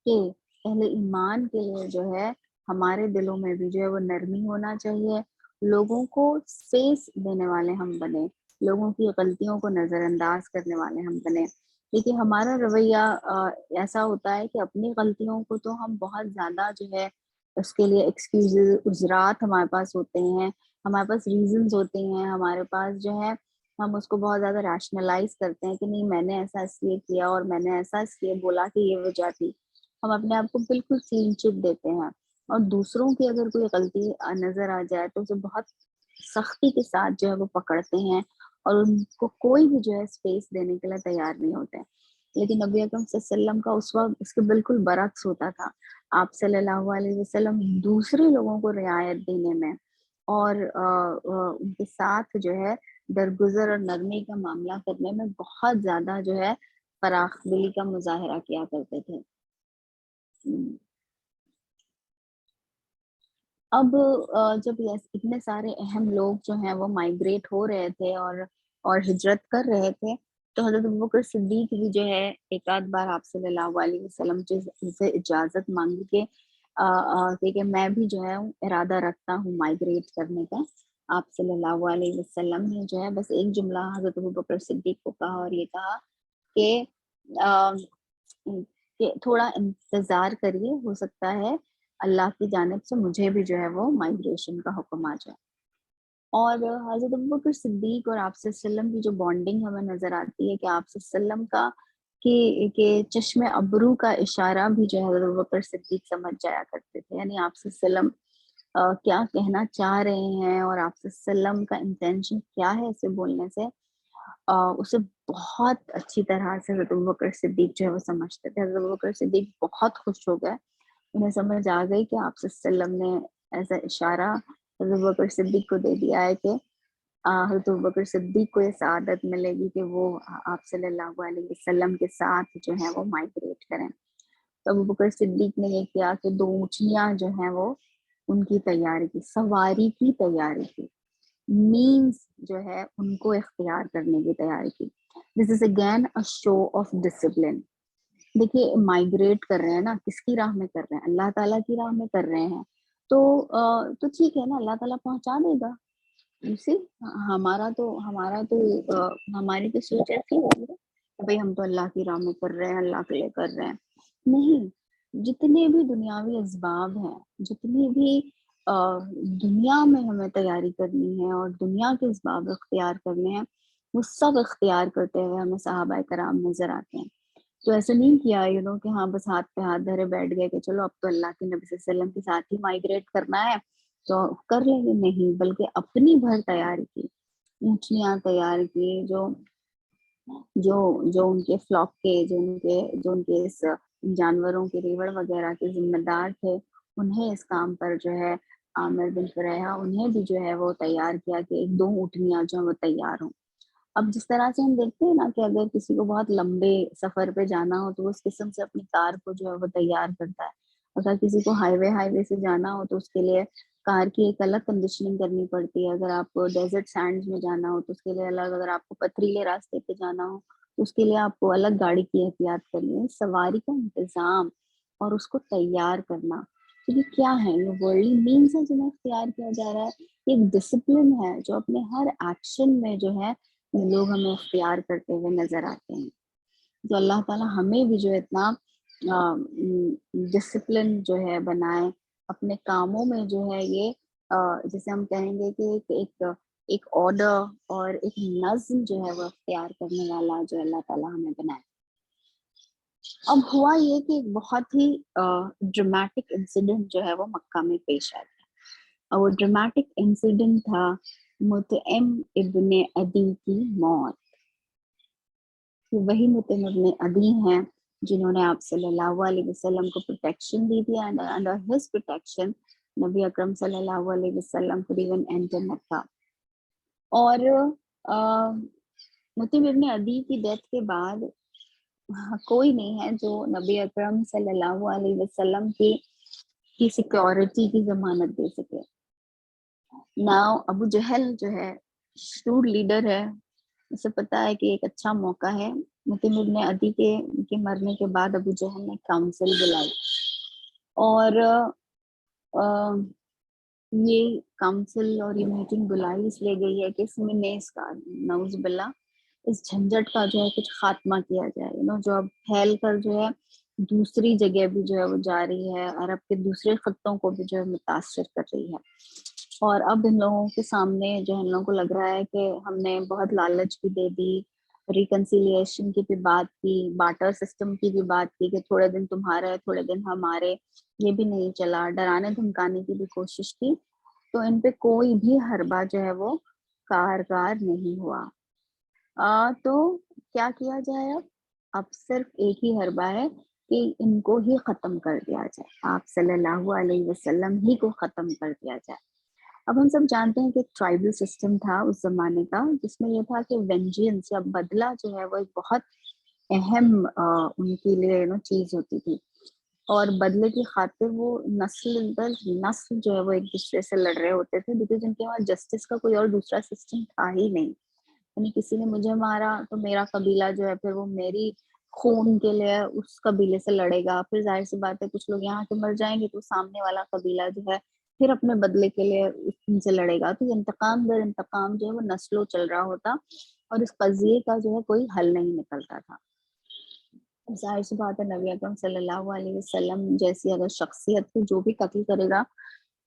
کہ اہل ایمان کے لیے جو ہے ہمارے دلوں میں بھی جو ہے وہ نرمی ہونا چاہیے، لوگوں کو اسپیس دینے والے ہم بنے، لوگوں کی غلطیوں کو نظر انداز کرنے والے ہم بنے۔ لیکن ہمارا رویہ ایسا ہوتا ہے کہ اپنی غلطیوں کو تو ہم بہت زیادہ جو ہے اس کے لیے ایکسکیوزز، عذرات ہمارے پاس ہوتے ہیں، ہمارے پاس ریزنز ہوتے ہیں، ہمارے پاس جو ہے ہم اس کو بہت زیادہ ریشنلائز کرتے ہیں کہ نہیں میں نے ایسا اس لیے کیا اور میں نے ایسا اس لیے بولا کہ یہ وجہ تھی۔ ہم اپنے آپ کو بالکل کلین چٹ دیتے ہیں، اور دوسروں کی اگر کوئی غلطی نظر آ جائے تو اسے بہت سختی کے ساتھ جو ہے وہ پکڑتے ہیں اور ان کو کوئی بھی جو ہے اسپیس دینے کے لیے تیار نہیں ہوتے ہیں۔ لیکن نبی اکرم صلی اللہ علیہ وسلم کا اس وقت اس کے بالکل برعکس ہوتا تھا۔ آپ صلی اللہ علیہ وسلم دوسرے لوگوں کو رعایت دینے میں اور ان کے ساتھ جو ہے درگزر اور نرمی کا معاملہ کرنے میں بہت زیادہ جو ہے فراخ دلی کا مظاہرہ کیا کرتے تھے. اب جب اتنے سارے اہم لوگ جو ہیں وہ مائگریٹ ہو رہے تھے اور ہجرت کر رہے تھے، تو حضرت ابوبکر صدیق بھی جو ہے ایک آدھ بار آپ صلی اللہ علیہ وسلم سے اجازت مانگی کہ میں بھی جو ہے ارادہ رکھتا ہوں مائگریٹ کرنے کا. آپ صلی اللہ علیہ وسلم نے جو ہے بس ایک جملہ حضرت ابوبکر صدیق کو کہا اور یہ کہا کہ تھوڑا انتظار کریے، ہو سکتا ہے اللہ کی جانب سے مجھے بھی جو ہے وہ مائگریشن کا حکم آ جائے. اور حضرت ابوبکر صدیق اور آپ صلی اللہ علیہ وسلم کی جو بانڈنگ ہمیں نظر آتی ہے کہ آپ صلی اللہ علیہ وسلم کا کہ چشم ابرو کا اشارہ بھی جو ہے حضرت ابوبکر صدیق سمجھ جایا کرتے تھے. یعنی آپ صلی اللہ علیہ وسلم کیا کہنا چاہ رہے ہیں اور آپ صلی اللہ علیہ وسلم کا انٹینشن کیا ہے اسے بولنے سے، اسے بہت اچھی طرح سے حضرت ابوبکر صدیق جو ہے وہ سمجھتے تھے. حضرت ابوبکر صدیق بہت خوش ہو گئے، انہیں سمجھ آ گئی کہ آپ صلی اللہ علیہ وسلم نے ایسا اشارہ حضرت ابوبکر صدیق کو دے دیا ہے کہ حضرت ابوبکر صدیق کو یہ سعادت ملے گی کہ وہ آپ صلی اللہ علیہ وسلم کے ساتھ جو ہے وہ مائگریٹ کریں. تو ابوبکر صدیق نے یہ کیا کہ 2 اونٹنیاں جو ہیں وہ ان کی تیاری کی، سواری کی تیاری کی، مینز جو ہے ان کو اختیار کرنے کی تیاری کی. This is again a show of discipline. دیکھیے مائگریٹ کر رہے ہیں نا، کس کی راہ میں کر رہے ہیں؟ اللہ تعالیٰ کی راہ میں کر رہے ہیں. تو ٹھیک ہے نا، اللہ تعالیٰ پہنچا دے گا. اسی ہماری تو سوچ ایسی ہوگی کہ بھائی ہم تو اللہ کی راہ میں کر رہے ہیں، اللہ کے لیے کر رہے ہیں. نہیں، جتنے بھی دنیاوی اسباب ہیں، جتنی بھی دنیا میں ہمیں تیاری کرنی ہے اور دنیا کے اسباب اختیار کرنے ہیں، وہ سب اختیار کرتے ہوئے ہمیں صحابہ کرام نظر آتے ہیں. تو ایسا نہیں کیا کہ ہاں بس ہاتھ پہ ہاتھ دھرے بیٹھ گئے کہ چلو اب تو اللہ کے نبی صلی اللہ علیہ وسلم کے ساتھ ہی مائگریٹ کرنا ہے تو کر لیں گے. نہیں، بلکہ اپنی بھر تیاری کی، اونٹنیاں تیار کی، جو ان کے فلاک کے جو ان کے اس جانوروں کے ریوڑ وغیرہ کے ذمہ دار تھے، انہیں اس کام پر جو ہے عامر بن فریحہ انہیں بھی جو ہے وہ تیار کیا کہ 2 اونٹنیاں جو ہیں وہ تیار ہوں. اب جس طرح سے ہم دیکھتے ہیں نا کہ اگر کسی کو بہت لمبے سفر پہ جانا ہو تو اس قسم سے اپنی کار کو جو ہے وہ تیار کرتا ہے. اگر کسی کو ہائی وے سے جانا ہو تو اس کے لیے کار کی ایک الگ کنڈیشننگ کرنی پڑتی ہے. اگر آپ کو ڈیزرٹ سینڈز میں جانا ہو تو اس کے لیے الگ، اگر آپ کو پتھریلے راستے پہ جانا ہو تو اس کے لیے آپ کو الگ گاڑی کی احتیاط کرنی ہے. سواری کا انتظام اور اس کو تیار کرنا، تو یہ کیا ہے؟ یہ ورلڈلی مینز ہے جنہیں اختیار کیا جا رہا ہے. ایک ڈسپلن ہے جو اپنے ہر ایکشن میں جو ہے لوگ ہمیں اختیار کرتے ہوئے نظر آتے ہیں. تو اللہ تعالیٰ ہمیں بھی جو اتنا ڈسپلن جو ہے بنائے اپنے کاموں میں، جو ہے یہ جیسے ہم کہیں گے کہ ایک آرڈر اور ایک نظم جو ہے وہ اختیار کرنے والا جو اللہ تعالیٰ ہمیں بنائے. اب ہوا یہ کہ ایک بہت ہی ڈرامیٹک انسیڈنٹ جو ہے وہ مکہ میں پیش آیا، اور وہ ڈرامیٹک انسیڈنٹ تھا مطعم ابن عدی کی موت. وہی مطعم ابن عدی ہیں جنہوں نے آپ صلی اللہ علیہ وسلم کو پروٹیکشن دی تھی، اینڈ انڈر ہز پروٹیکشن نبی اکرم صلی اللہ علیہ وسلم could even enter مکہ. اور مطعم ابن عدی کی ڈیتھ کے بعد کوئی نہیں ہے جو نبی اکرم صلی اللہ علیہ وسلم کی سیکیورٹی کی ضمانت دے سکے. ناؤ ابو جہل جو ہے شور لیڈر ہے، اسے پتا ہے کہ ایک اچھا موقع ہے. مطعم ابن عدی کے مرنے کے بعد ابو جہل نے کاؤنسل بلائی، اور یہ کاؤنسل اور یہ میٹنگ بلائی اس لیے گئی ہے کہ اس میں اس کا نعوذ باللہ اس جھنجٹ کا جو ہے کچھ خاتمہ کیا جائے. جو اب پھیل کر جو ہے دوسری جگہ بھی جو ہے وہ جا رہی ہے، عرب کے دوسرے خطوں کو بھی جو ہے متاثر کر رہی ہے. اور اب ان لوگوں کے سامنے جو ان لوگوں کو لگ رہا ہے کہ ہم نے بہت لالچ بھی دے دی، ریکنسیلیشن کی بھی بات کی، بارٹر سسٹم کی بھی بات کی کہ تھوڑے دن تمہارے تھوڑے دن ہمارے، یہ بھی نہیں چلا، ڈرانے دھمکانے کی بھی کوشش کی، تو ان پہ کوئی بھی حربہ جو ہے وہ کارگر نہیں ہوا. تو کیا کیا جائے؟ اب صرف ایک ہی حربہ ہے کہ ان کو ہی ختم کر دیا جائے، آپ صلی اللہ علیہ وسلم ہی کو ختم کر دیا جائے. اب ہم سب جانتے ہیں کہ ایک ٹرائبل سسٹم تھا اس زمانے کا، جس میں یہ تھا کہ وینجینس یا بدلہ جو ہے وہ ایک بہت اہم ان کے لیے چیز ہوتی تھی، اور بدلے کی خاطر وہ نسل در نسل جو ہے وہ ایک دوسرے سے لڑ رہے ہوتے تھے، بیکاز ان کے وہاں جسٹس کا کوئی اور دوسرا سسٹم تھا ہی نہیں. یعنی کسی نے مجھے مارا تو میرا قبیلہ جو ہے پھر وہ میری خون کے لیے اس قبیلے سے لڑے گا، پھر ظاہر سی بات ہے کچھ لوگ یہاں کے مر جائیں گے تو سامنے والا قبیلہ جو ہے پھر اپنے بدلے کے لیے ان سے لڑے گا. تو یہ انتقام در انتقام جو ہے وہ نسلوں چل رہا ہوتا، اور اس قضیے کا جو ہے کوئی حل نہیں نکلتا تھا. ظاہر سی بات ہے نبی اکرم صلی اللہ علیہ وسلم جیسی اگر شخصیت کو جو بھی قتل کرے گا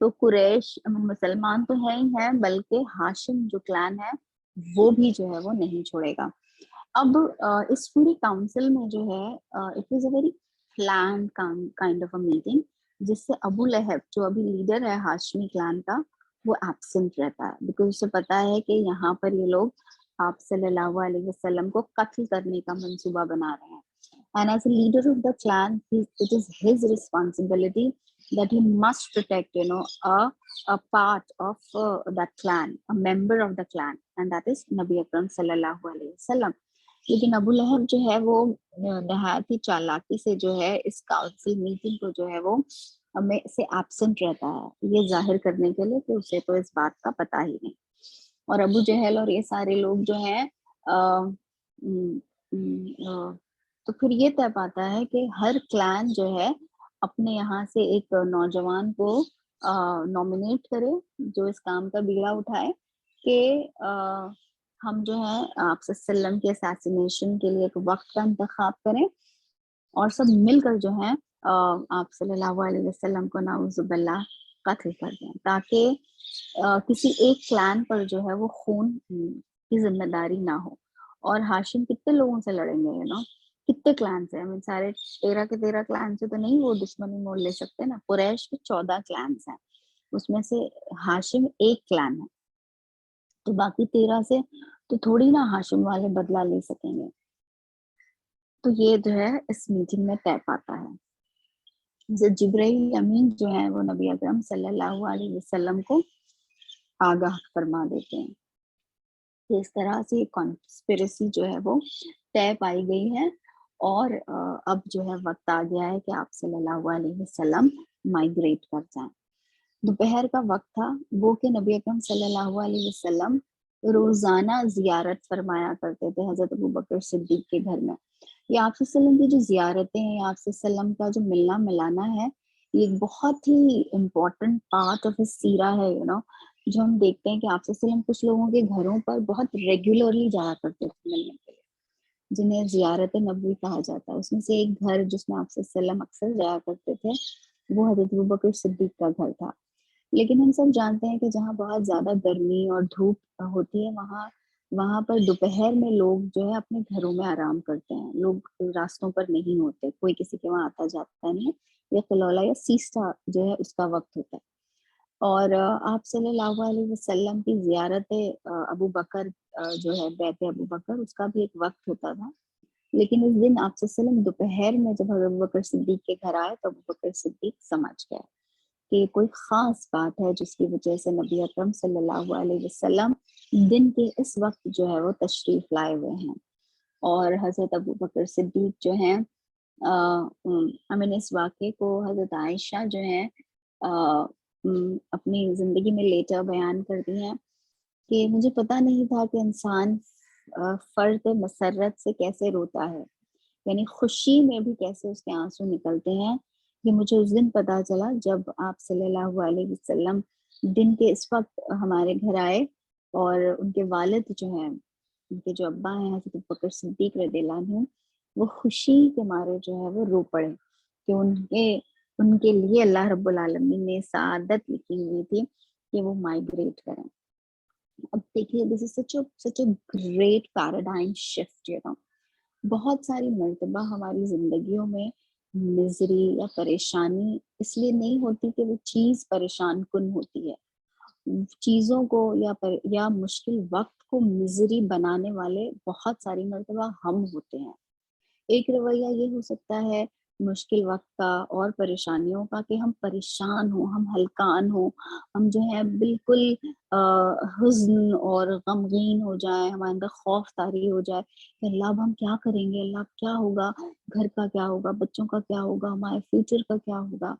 تو قریش مسلمان تو ہے ہی ہیں، بلکہ ہاشم جو کلان ہے وہ بھی جو ہے وہ نہیں چھوڑے گا. اب اس پوری کاؤنسل میں جو ہے it was a very plan kind of a meeting, جس سے ابو لہب جو ابھی لیڈر ہے ہاشمی کلان کا وہ ایبسنٹ رہتا ہے، بیکاز اسے پتا ہے کہ یہاں پر یہ لوگ آپ صلی اللہ علیہ وسلم کو قتل کرنے کا منصوبہ بنا رہے ہیں. And as a leader of the clan, it is his responsibility that he must protect, a part of that clan, a member of the clan, and that is Nabi Akram sallallahu alaihi wasallam. لیکن ابو لہب جو ہے وہ نہایت ہی چالاکی سے جو ہے اس کاؤنسل میٹنگ کو جو ہے وہ ہمیں سے ایبسنٹ رہتا ہے، یہ ظاہر کرنے کے لیے کہ اسے تو اس بات کا پتہ ہی نہیں. اور ابو جہل اور یہ سارے لوگ جو ہیں تو پھر یہ طے پاتا ہے کہ ہر کلان جو ہے اپنے یہاں سے ایک نوجوان کو نومینیٹ کرے جو اس کام کا بیڑا اٹھائے کہ ہم جو ہے آپ صلی اللہ علیہ وسلم کے اساسینیشن کے لیے ایک وقت کا انتخاب کریں، اور سب مل کر جو ہے آپ صلی اللہ علیہ وسلم کو نعوذ باللہ قتل کر دیں، تاکہ کسی ایک کلان پر جو ہے وہ خون کی ذمہ داری نہ ہو. اور ہاشم کتنے لوگوں سے لڑیں گے، کتنے کلانس ہیں، سارے 13 کے 13 کلان سے تو نہیں وہ دشمنی مول لے سکتے نا. قریش کے 14 کلانس ہیں، اس میں سے ہاشم ایک کلان ہے، تو باقی 13 سے تو تھوڑی نا ہاشم والے بدلہ لے سکیں گے. تو یہ جو ہے اس میٹنگ میں طے پاتا ہے. جبرائیل امین جو ہے وہ نبی اکرم صلی اللہ علیہ وسلم کو آگاہ فرما دیتے ہیں کہ اس طرح سے کانسپریسی جو ہے وہ طے پائی گئی ہے، اور اب جو ہے وقت آ گیا ہے کہ آپ صلی اللہ علیہ وسلم مائگریٹ کر جائیں. دوپہر کا وقت تھا، وہ کہ نبی اکرم صلی اللہ علیہ وسلم روزانہ زیارت فرمایا کرتے تھے حضرت ابوبکر صدیق کے گھر میں. یہ آپ صلی اللہ علیہ وسلم کی جو زیارتیں ہیں، آپ صلی اللہ علیہ وسلم کا جو ملنا ملانا ہے، یہ ایک بہت ہی امپورٹنٹ پارٹ آف سیرہ ہے، جو ہم دیکھتے ہیں کہ آپ صلی اللہ علیہ وسلم کچھ لوگوں کے گھروں پر بہت ریگولرلی جایا کرتے تھے ملنے کے لیے، جنہیں زیارت نبوی کہا جاتا ہے. اس میں سے ایک گھر جس میں آپ صلی اللہ علیہ وسلم اکثر جایا کرتے تھے وہ حضرت ابوبکر صدیق کا گھر تھا. لیکن ہم سب جانتے ہیں کہ جہاں بہت زیادہ گرمی اور دھوپ ہوتی ہے وہاں پر دوپہر میں لوگ جو ہے اپنے گھروں میں آرام کرتے ہیں، لوگ راستوں پر نہیں ہوتے، کوئی کسی کے وہاں آتا جاتا نہیں، یہ قلولہ یا سیسٹا جو ہے اس کا وقت ہوتا ہے. اور آپ صلی اللہ علیہ وسلم کی زیارت ابو بکر جو ہے بیت ابو بکر، اس کا بھی ایک وقت ہوتا تھا. لیکن اس دن آپ صلی اللہ علیہ وسلم دوپہر میں جب حضرت ابوبکر صدیق کے گھر آئے تو ابوبکر صدیق سمجھ گئے کہ کوئی خاص بات ہے جس کی وجہ سے نبی اکرم صلی اللہ علیہ وسلم دن کے اس وقت جو ہے وہ تشریف لائے ہوئے ہیں. اور حضرت ابوبکر صدیق جو ہیں اس واقعے کو حضرت عائشہ جو ہیں اپنی زندگی میں لیٹر بیان کرتی ہیں کہ مجھے پتہ نہیں تھا کہ انسان فرد مسرت سے کیسے روتا ہے، یعنی خوشی میں بھی کیسے اس کے آنسو نکلتے ہیں. یہ مجھے اس دن پتہ چلا جب آپ صلی اللہ علیہ وسلم دن کے اس وقت ہمارے گھر آئے، اور ان کے والد جو ہیں، ان کے جو ابا ہیں حضرت بکر صدیق رضی اللہ عنہ، وہ خوشی کے مارے جو ہے وہ رو پڑے کہ ان کے لیے اللہ رب العالمین نے سعادت لکھی ہوئی تھی کہ وہ مائگریٹ کریں. اب دیکھیے دس از سچ اے گریٹ پیراڈائم شفٹ. بہت ساری مرتبہ ہماری زندگیوں میں مزری یا پریشانی اس لیے نہیں ہوتی کہ وہ چیز پریشان کن ہوتی ہے، چیزوں کو یا مشکل وقت کو مزری بنانے والے بہت ساری مرتبہ ہم ہوتے ہیں. ایک رویہ یہ ہو سکتا ہے مشکل وقت کا اور پریشانیوں کا کہ ہم پریشان ہوں، ہم ہلکان ہوں، ہم جو ہے بالکل حزن اور غمگین ہو جائیں، ہمارے اندر خوف طاری ہو جائے کہ اللہ اب ہم کیا کریں گے، اللہ اب کیا ہوگا، گھر کا کیا ہوگا، بچوں کا کیا ہوگا، ہمارے فیوچر کا کیا ہوگا۔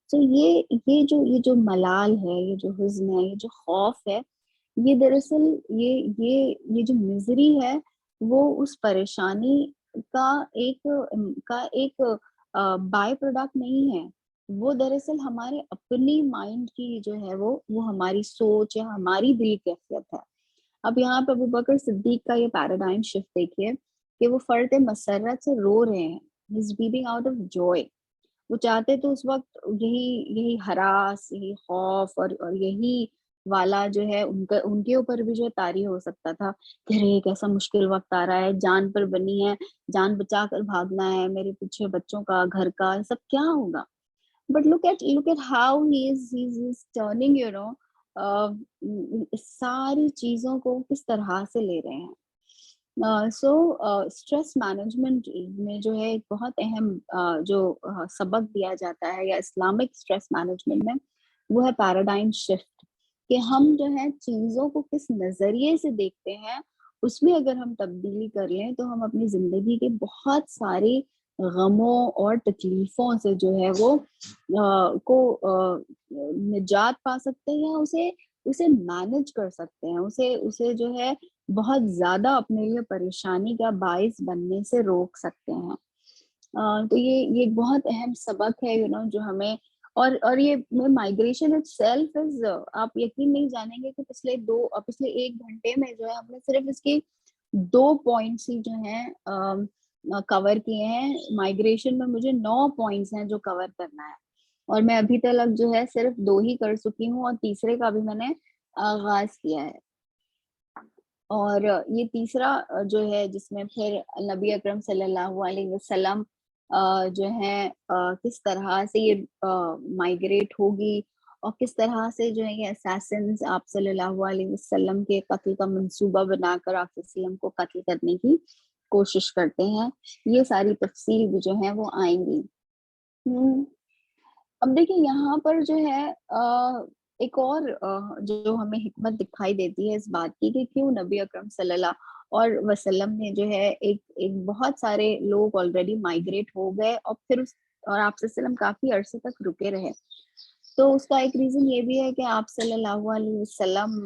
تو یہ جو ملال ہے، یہ جو حزن ہے، یہ جو خوف ہے، یہ دراصل یہ جو مزری ہے وہ اس پریشانی کا ایک بائی پروڈکٹ نہیں ہے، وہ دراصل ہمارے اپنی مائنڈ کی جو ہے وہ ہماری سوچ یا ہماری دل کیفیت ہے۔ اب یہاں پہ ابو بکر صدیق کا یہ پیراڈائم شفٹ دیکھیے کہ وہ فرط مسرت سے رو رہے ہیں، ہی is beating out of joy. وہ چاہتے تو اس وقت یہی ہراس، یہی خوف اور یہی والا جو ہے ان کے اوپر بھی جو ہے طاری ہو سکتا تھا کہ ارے ایک ایسا مشکل وقت آ رہا ہے، جان پر بنی ہے، جان بچا کر بھاگنا ہے، میرے پیچھے بچوں کا، گھر کا سب کیا ہوگا۔ But look at how he's turning ساری چیزوں کو کس طرح سے لے رہے ہیں۔ سو اسٹریس مینجمنٹ میں جو ہے ایک بہت اہم جو سبق دیا جاتا ہے یا اسلامک اسٹریس مینجمنٹ میں، وہ ہے پیراڈائم شفٹ، کہ ہم جو ہے چیزوں کو کس نظریے سے دیکھتے ہیں، اس میں اگر ہم تبدیلی کر لیں تو ہم اپنی زندگی کے بہت ساری غموں اور تکلیفوں سے جو ہے وہ نجات پا سکتے ہیں، اسے مینج کر سکتے ہیں، اسے جو ہے بہت زیادہ اپنے لیے پریشانی کا باعث بننے سے روک سکتے ہیں۔ تو یہ ایک بہت اہم سبق ہے جو ہمیں، اور یہ مائگریشن اٹ سیلف از، آپ یقین نہیں جانیں گے کہ پچھلے 1 گھنٹے میں جو ہے ہم نے صرف اس کی 2 پوائنٹس ہی جو ہیں کور کیے ہیں۔ مائگریشن میں مجھے 9 پوائنٹس ہیں جو کور کرنا ہے، اور میں ابھی تک جو ہے صرف 2 ہی کر چکی ہوں، اور تیسرے کا بھی میں نے آغاز کیا ہے۔ اور یہ تیسرا جو ہے جس میں پھر نبی اکرم صلی اللہ علیہ وسلم جو ہے کس طرح سے یہ مائگریٹ ہوگی، اور کس طرح سے جو ہے یہ اساسنز آپ صلی اللہ علیہ وسلم کے قتل کا منصوبہ بنا کر آپ صلی اللہ علیہ وسلم کو قتل کرنے کی کوشش کرتے ہیں، یہ ساری تفصیل بھی جو ہے وہ آئیں گی۔ اب دیکھیں یہاں پر جو ہے ایک اور جو ہمیں حکمت دکھائی دیتی ہے اس بات کی کہ کیوں نبی اکرم صلی اللہ اور وسلم نے جو ہے ایک بہت سارے لوگ آلریڈی مائگریٹ ہو گئے، اور پھر اور آپ صلی اللہ علیہ وسلم کافی عرصے تک رکے رہے۔ تو اس کا ایک ریزن یہ بھی ہے کہ آپ صلی اللہ علیہ وسلم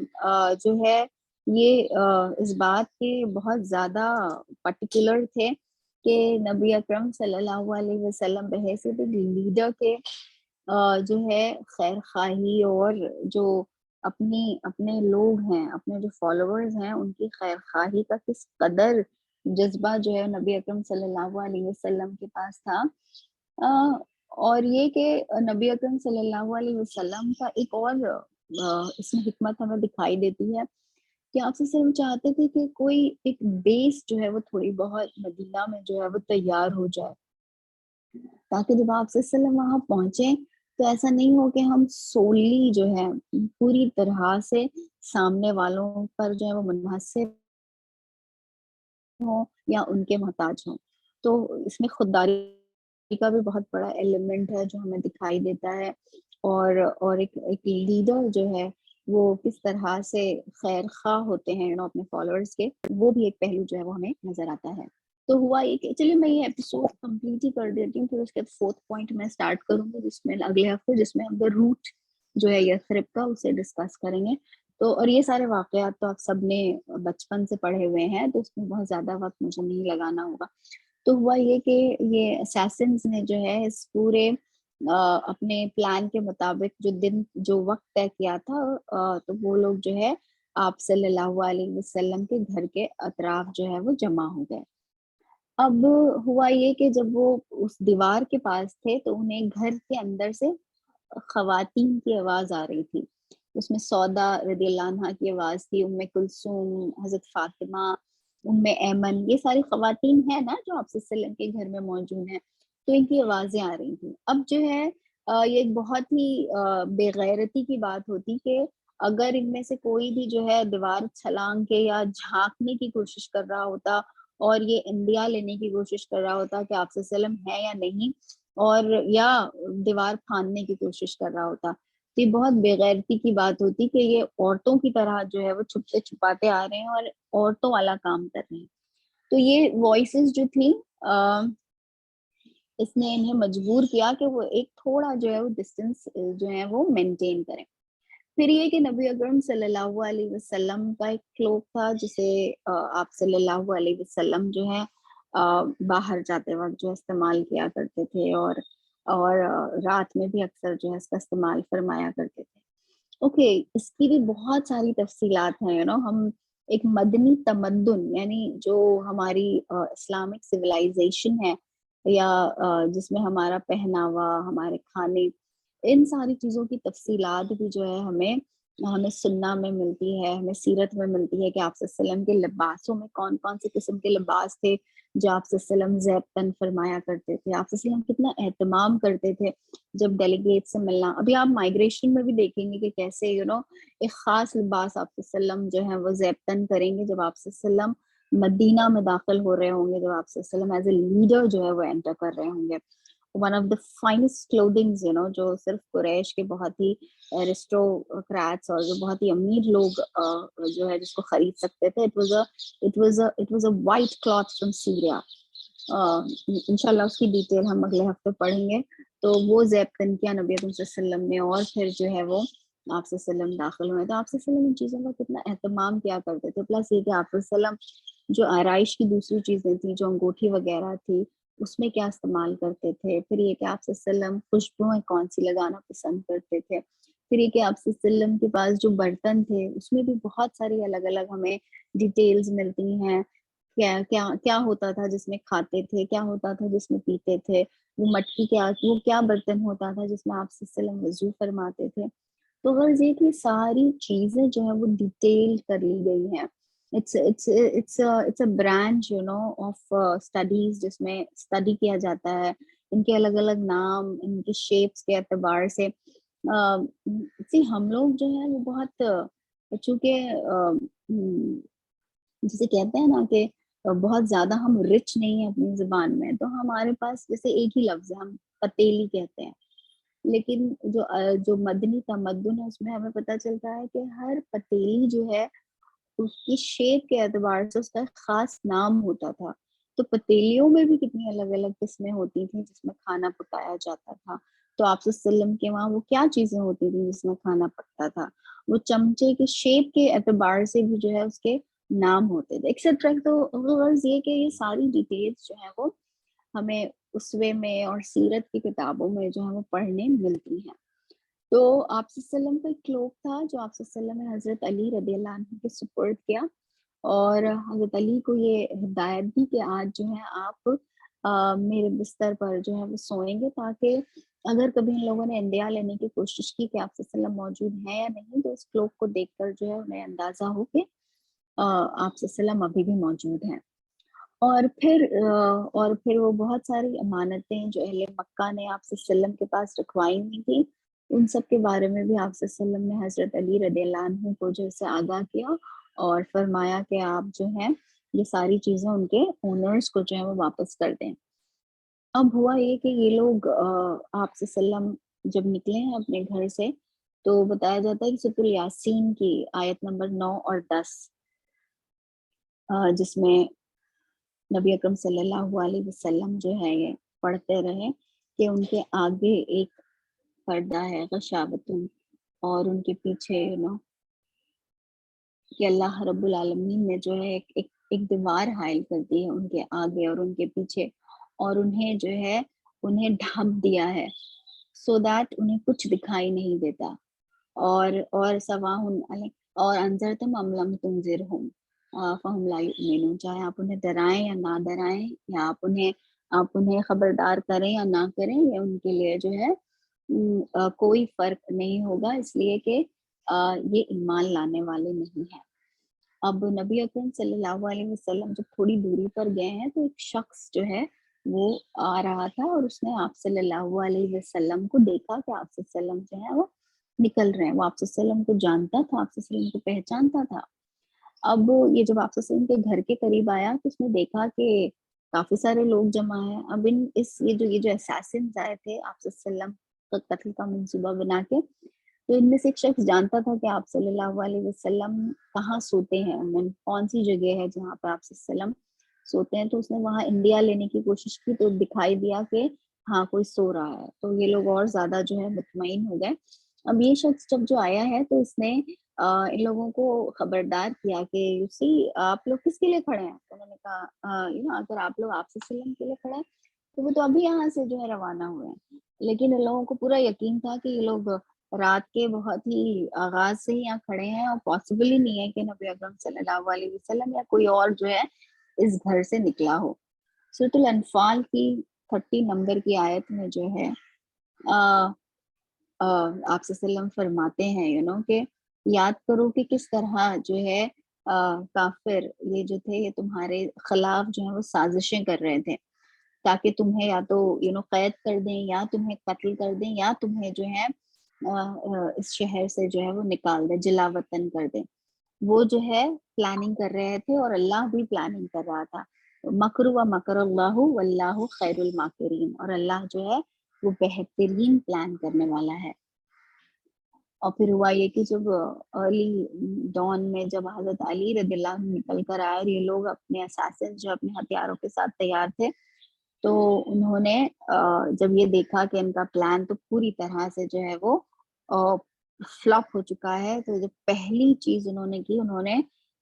جو ہے یہ اس بات کے بہت زیادہ پرٹیکولر تھے کہ نبی اکرم صلی اللہ علیہ وسلم بحیثیت لیڈر کے جو ہے خیر خواہی، اور جو اپنے لوگ ہیں، اپنے جو فالوورز ہیں، ان کی خیر خواہی کا کس قدر جذبہ جو ہے نبی اکرم صلی اللہ علیہ وسلم کے پاس تھا۔ اور یہ کہ نبی اکرم صلی اللہ علیہ وسلم کا ایک اور اس میں حکمت ہمیں دکھائی دیتی ہے کہ آپ سے ہم چاہتے تھے کہ کوئی ایک بیس جو ہے وہ تھوڑی بہت مدینہ میں جو ہے وہ تیار ہو جائے، تاکہ جب آپ صلی اللہ علیہ وسلم وہاں پہنچیں تو ایسا نہیں ہو کہ ہم سولی جو ہے پوری طرح سے سامنے والوں پر جو ہے وہ منحصر ہوں یا ان کے محتاج ہوں۔ تو اس میں خودداری کا بھی بہت بڑا ایلیمنٹ ہے جو ہمیں دکھائی دیتا ہے، اور ایک لیڈر جو ہے وہ کس طرح سے خیر خواہ ہوتے ہیں اپنے فالوورز کے، وہ بھی ایک پہلو جو ہے وہ ہمیں نظر آتا ہے۔ تو ہوا یہ کہ چلیے میں یہ ایپیسوڈ کمپلیٹ ہی کر دیتی ہوں، پھر اس کے 4تھ پوائنٹ میں اسٹارٹ کروں گی جس میں اگلے ہفتے، جس میں ہم دا روٹ جو ہے یثرب کا اسے ڈسکس کریں گے۔ تو اور یہ سارے واقعات تو آپ سب نے بچپن سے پڑھے ہوئے ہیں، تو اس میں بہت زیادہ وقت مجھے نہیں لگانا ہوگا۔ تو ہوا یہ کہ یہ اساسنز نے جو ہے اس پورے اپنے پلان کے مطابق جو وقت طے کیا تھا، تو وہ لوگ جو ہے آپ صلی اللہ علیہ وسلم کے گھر کے اطراف جو ہے وہ جمع ہو گئے۔ اب ہوا یہ کہ جب وہ اس دیوار کے پاس تھے تو انہیں گھر کے اندر سے خواتین کی آواز آ رہی تھی۔ اس میں سودا رضی اللہ عنہا کی آواز تھی، ام کلثوم، حضرت فاطمہ، ام ایمن، یہ ساری خواتین ہیں نا جو آپ صلی اللہ علیہ وسلم کے گھر میں موجود ہیں، تو ان کی آوازیں آ رہی تھیں۔ اب جو ہے یہ ایک بہت ہی بے غیرتی کی بات ہوتی کہ اگر ان میں سے کوئی بھی جو ہے دیوار چھلانگ کے یا جھانکنے کی کوشش کر رہا ہوتا اور یہ انڈیا لینے کی کوشش کر رہا ہوتا کہ آپ صلی اللہ علیہ وسلم ہے یا نہیں، اور یا دیوار پھاندنے کی کوشش کر رہا ہوتا. تو یہ بہت بے غیرتی کی بات ہوتی کہ یہ عورتوں کی طرح جو ہے وہ چھپتے چھپاتے آ رہے ہیں اور عورتوں والا کام کر رہے ہیں. تو یہ وائسز جو تھی اس نے انہیں مجبور کیا کہ وہ ایک تھوڑا جو ہے وہ ڈسٹینس جو ہے وہ مینٹین کریں. پھر یہ کہ نبی اکرم صلی اللہ علیہ وسلم کا ایک کلوک تھا جسے آپ صلی اللہ علیہ وسلم جو ہے باہر جاتے وقت جو استعمال کیا کرتے تھے، اور رات میں بھی اکثر جو ہے اس کا استعمال فرمایا کرتے تھے. اوکے، اس کی بھی بہت ساری تفصیلات ہیں. ہم ایک مدنی تمدن، یعنی جو ہماری اسلامک سویلائزیشن ہے، یا جس میں ہمارا پہناوا، ہمارے کھانے، ان ساری چیزوں کی تفصیلات بھی جو ہے ہمیں سننا میں ملتی ہے، ہمیں سیرت میں ملتی ہے کہ آپ صلی اللہ علیہ وسلم کے لباسوں میں کون کون سے قسم کے لباس تھے جو آپ صلی اللہ علیہ وسلم زیب تن فرمایا کرتے تھے. آپ صلی اللہ علیہ وسلم کتنا اہتمام کرتے تھے جب ڈیلیگیٹ سے ملنا. ابھی آپ مائگریشن میں بھی دیکھیں گے کہ کیسے ایک خاص لباس آپ صلی اللہ علیہ وسلم جو ہے وہ زیب تن کریں گے جب آپ صلی اللہ علیہ وسلم مدینہ میں داخل ہو رہے ہوں گے، جب آپ صلی اللہ علیہ وسلم ایز اے لیڈر جو ہے وہ انٹر کر رہے ہوں گے. ون آف دا فائنسٹ کلودنگز جو صرف قریش کے بہت ہی ایرسٹوکریٹس اور جو بہت ہی امیر لوگ جو ہے جس کو خرید سکتے تھے. It was a white cloth from Syria. انشاءاللہ اس کی ڈیٹیل ہم اگلے ہفتے پڑھیں گے. تو وہ زیب تن کیا نبی اکرم صلی اللہ علیہ وسلم نے، اور پھر جو ہے وہ آپ صلی اللہ علیہ وسلم داخل ہوئے. تو آپ صلی اللہ علیہ وسلم ان چیزوں کا کتنا اہتمام کیا کرتے تھے. پلس یہ کہ آپ صلی اللہ علیہ وسلم جو آرائش کی دوسری چیزیں تھیں، جو انگوٹھی وغیرہ تھی، اس میں کیا استعمال کرتے تھے. پھر یہ کہ آپ صلی اللہ علیہ وسلم خوشبوئیں کون سی لگانا پسند کرتے تھے. پھر یہ کہ آپ صلی اللہ علیہ وسلم کے پاس جو برتن تھے اس میں بھی بہت ساری الگ الگ ہمیں ڈیٹیلز ملتی ہیں. کیا کیا کیا ہوتا تھا جس میں کھاتے تھے، کیا ہوتا تھا جس میں پیتے تھے، وہ مٹکی وہ کیا برتن ہوتا تھا جس میں آپ صلی اللہ علیہ وسلم وضو فرماتے تھے. تو غرض یہ کہ ساری چیزیں جو ہیں وہ ڈیٹیل کر لی گئی ہیں. It's a branch of studies جس میں اسٹڈی کیا جاتا ہے. ان کے الگ الگ نام، ان کے شیپس کے اعتبار سے ہم لوگ جو ہے وہ بہت چونکہ جسے کہتے ہیں نا کہ بہت زیادہ ہم رچ نہیں ہیں اپنی زبان میں، تو ہمارے پاس جیسے ایک ہی لفظ ہے، ہم پتیلی کہتے ہیں. لیکن جو مدنی تمدن ہے اس میں ہمیں پتہ چلتا ہے کہ ہر پتیلی جو ہے اس کی شیپ کے اعتبار سے اس کا خاص نام ہوتا تھا. تو پتیلیوں میں بھی کتنی الگ الگ قسمیں ہوتی تھیں جس میں کھانا پکایا جاتا تھا. تو آپ صلی اللہ علیہ وسلم کے وہاں وہ کیا چیزیں ہوتی تھیں جس میں کھانا پکتا تھا. وہ چمچے کے شیپ کے اعتبار سے بھی جو ہے اس کے نام ہوتے تھے ایکسیٹرا. تو غرض یہ کہ یہ ساری ڈیٹیلز جو ہیں وہ ہمیں اسوے میں اور سیرت کی کتابوں میں جو ہے وہ پڑھنے ملتی ہیں. تو آپ صلی اللہ علیہ وسلم کا ایک کلوک تھا جو آپ صلی اللہ علیہ وسلم نے حضرت علی رضی اللہ عنہ کے سپرد کیا، اور حضرت علی کو یہ ہدایت دی کہ آج جو ہے آپ میرے بستر پر جو ہے وہ سوئیں گے، تاکہ اگر کبھی ان لوگوں نے انڈیا لینے کی کوشش کی کہ آپ صلی اللہ علیہ وسلم موجود ہیں یا نہیں، تو اس کلوک کو دیکھ کر جو ہے انہیں اندازہ ہو کہ آپ صلی اللہ علیہ وسلم ابھی بھی موجود ہیں. اور پھر وہ بہت ساری امانتیں جو اہل مکہ نے آپ صلی اللہ علیہ وسلم کے پاس رکھوائی ہوئی تھیں، ان سب کے بارے میں بھی آپ صلی اللہ علیہ وسلم نے حضرت علی رضی اللہ عنہ کو جو سے آگاہ کیا اور فرمایا کہ آپ جو ہیں یہ ساری چیزیں ان کے اونرز کو جو ہے وہ واپس کر دیں. اب ہوا یہ کہ یہ لوگ آپ صلی اللہ علیہ وسلم جب نکلے ہیں اپنے گھر سے، تو بتایا جاتا ہے کہ سورۃ یاسین کی آیت نمبر 9 اور 10 جس میں نبی اکرم صلی اللہ علیہ وسلم جو ہے یہ پڑھتے رہے کہ ان کے آگے ایک پردہ ہے غشاوتن، اور ان کے پیچھے کہ اللہ رب العالمین نے جو ہے ایک دیوار حائل کر دی ہے ان کے آگے اور ان کے پیچھے، اور انہیں جو ہے انہیں ڈھانپ دیا ہے سو دیٹ انہیں کچھ دکھائی نہیں دیتا. اور سواہن علیہ اور انذرتم ام لم تنذرہم فہم لا یؤمنون، چاہے آپ انہیں ڈرائیں یا نہ ڈرائیں، یا آپ انہیں خبردار کریں یا نہ کریں، یہ ان کے لیے جو ہے کوئی فرق نہیں ہوگا، اس لیے کہ یہ ایمان لانے والے نہیں ہیں. اب نبی اکرم صلی اللہ علیہ وسلم جب تھوڑی دوری پر گئے ہیں تو ایک شخص جو ہے وہ آ رہا تھا، اور اس نے آپ صلی اللہ علیہ وسلم کو دیکھا کہ آپ صلی اللہ علیہ وسلم جو ہے وہ نکل رہے ہیں. وہ آپ صلی اللہ علیہ وسلم کو جانتا تھا، آپ صلی اللہ علیہ وسلم کو پہچانتا تھا. اب یہ جب آپ صلی اللہ علیہ وسلم کے گھر کے قریب آیا تو اس نے دیکھا کہ کافی سارے لوگ جمع ہیں. اب یہ جو اساسنز آئے تھے آپ صلی اللہ علیہ وسلم کا قتل کا منصوبہ بنا کے، تو ان میں سے ایک شخص جانتا تھا کہ آپ صلی اللہ علیہ وسلم کہاں سوتے ہیں، کون سی جگہ ہے جہاں پہ آپ صلی اللہ علیہ وسلم سوتے ہیں. تو اس نے وہاں انڈیا لینے کی کوشش کی تو دکھائی دیا کہ ہاں کوئی سو رہا ہے. تو یہ لوگ اور زیادہ جو ہے مطمئن ہو گئے. اب یہ شخص جب جو آیا ہے تو اس نے ان لوگوں کو خبردار کیا کہ یو سی آپ لوگ کس کے لیے کھڑے ہیں. تو انہوں نے کہا اگر آپ لوگ آپ صلی اللہ علیہ وسلم کے لیے کھڑے ہیں تو وہ تو ابھی یہاں سے جو ہے روانہ ہوئے ہیں. لیکن ان لوگوں کو پورا یقین تھا کہ یہ لوگ رات کے بہت ہی آغاز سے ہی یہاں کھڑے ہیں اور پاسبل ہی نہیں ہے کہ نبی اکرم صلی اللہ علیہ وسلم یا کوئی اور جو ہے اس گھر سے نکلا ہو. سورۃ الانفال کی 30 نمبر کی آیت میں جو ہے آپ صلی اللہ علیہ وسلم فرماتے ہیں کہ یاد کرو کہ کس طرح جو ہے کافر یہ جو تھے یہ تمہارے خلاف جو ہے وہ سازشیں کر رہے تھے تاکہ تمہیں یا تو قید کر دیں یا تمہیں قتل کر دیں یا تمہیں جو ہے اس شہر سے جو ہے وہ نکال دیں، جلا وطن کر دیں. وہ جو ہے پلاننگ کر رہے تھے اور اللہ بھی پلاننگ کر رہا تھا. مکر و مکر اللہ واللہ خیر الماکرین، اور اللہ جو ہے وہ بہترین پلان کرنے والا ہے. اور پھر ہوا یہ کہ جب ارلی ڈان میں جب حضرت علی رضی اللہ عنہ نکل کر آئے اور یہ لوگ اپنے اساسن جو اپنے ہتھیاروں کے ساتھ تیار تھے تو انہوں نے جب یہ دیکھا کہ ان کا پلان تو پوری طرح سے جو ہے وہ فلاپ ہو چکا ہے، تو جب پہلی چیز انہوں نے کی انہوں نے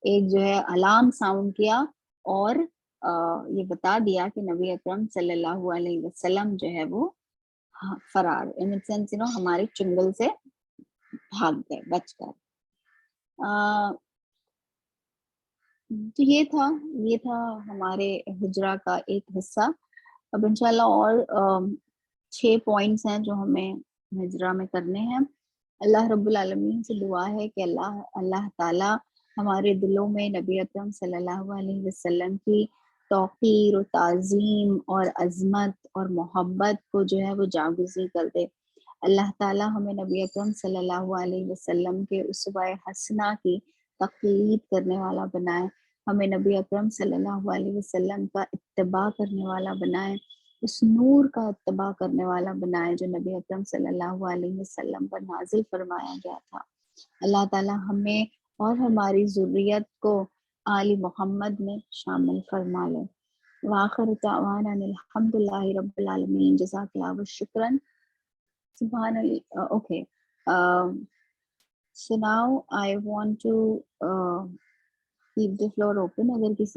ایک جو ہے الارم ساؤنڈ کیا اور یہ بتا دیا کہ نبی اکرم صلی اللہ علیہ وسلم جو ہے وہ فرار ان سینس ہمارے چنگل سے بھاگ گئے بچ کر. تو یہ تھا ہمارے ہجرا کا ایک حصہ. اب انشاءاللہ اور 6 پوائنٹس ہیں جو ہمیں ہجرا میں کرنے ہیں. اللہ رب العالمین سے دعا ہے کہ اللہ تعالی ہمارے دلوں میں نبی اکرم صلی اللہ علیہ وسلم کی توقیر و تعظیم اور عظمت اور محبت کو جو ہے وہ جاگزی کر دے. اللہ تعالی ہمیں نبی اکرم صلی اللہ علیہ وسلم کے اسوہ حسنہ کی تقلید کرنے والا بنائے. ہمیں نبی اکرم صلی اللہ علیہ وسلم کا اتباع کرنے والا بنائے، اس نور کا اتباع کرنے والا بنائے جو نبی اکرم صلی اللہ علیہ وسلم پر نازل فرمایا گیا تھا. اللہ تعالی ہمیں اور ہماری ذریت کو آل محمد میں شامل فرما لے. وآخر دعوانا الحمد للہ رب العالمین. جزاک اللہ شکرا. سبحان اللہ. Okay. So now I want to keep the floor open. اگر کسی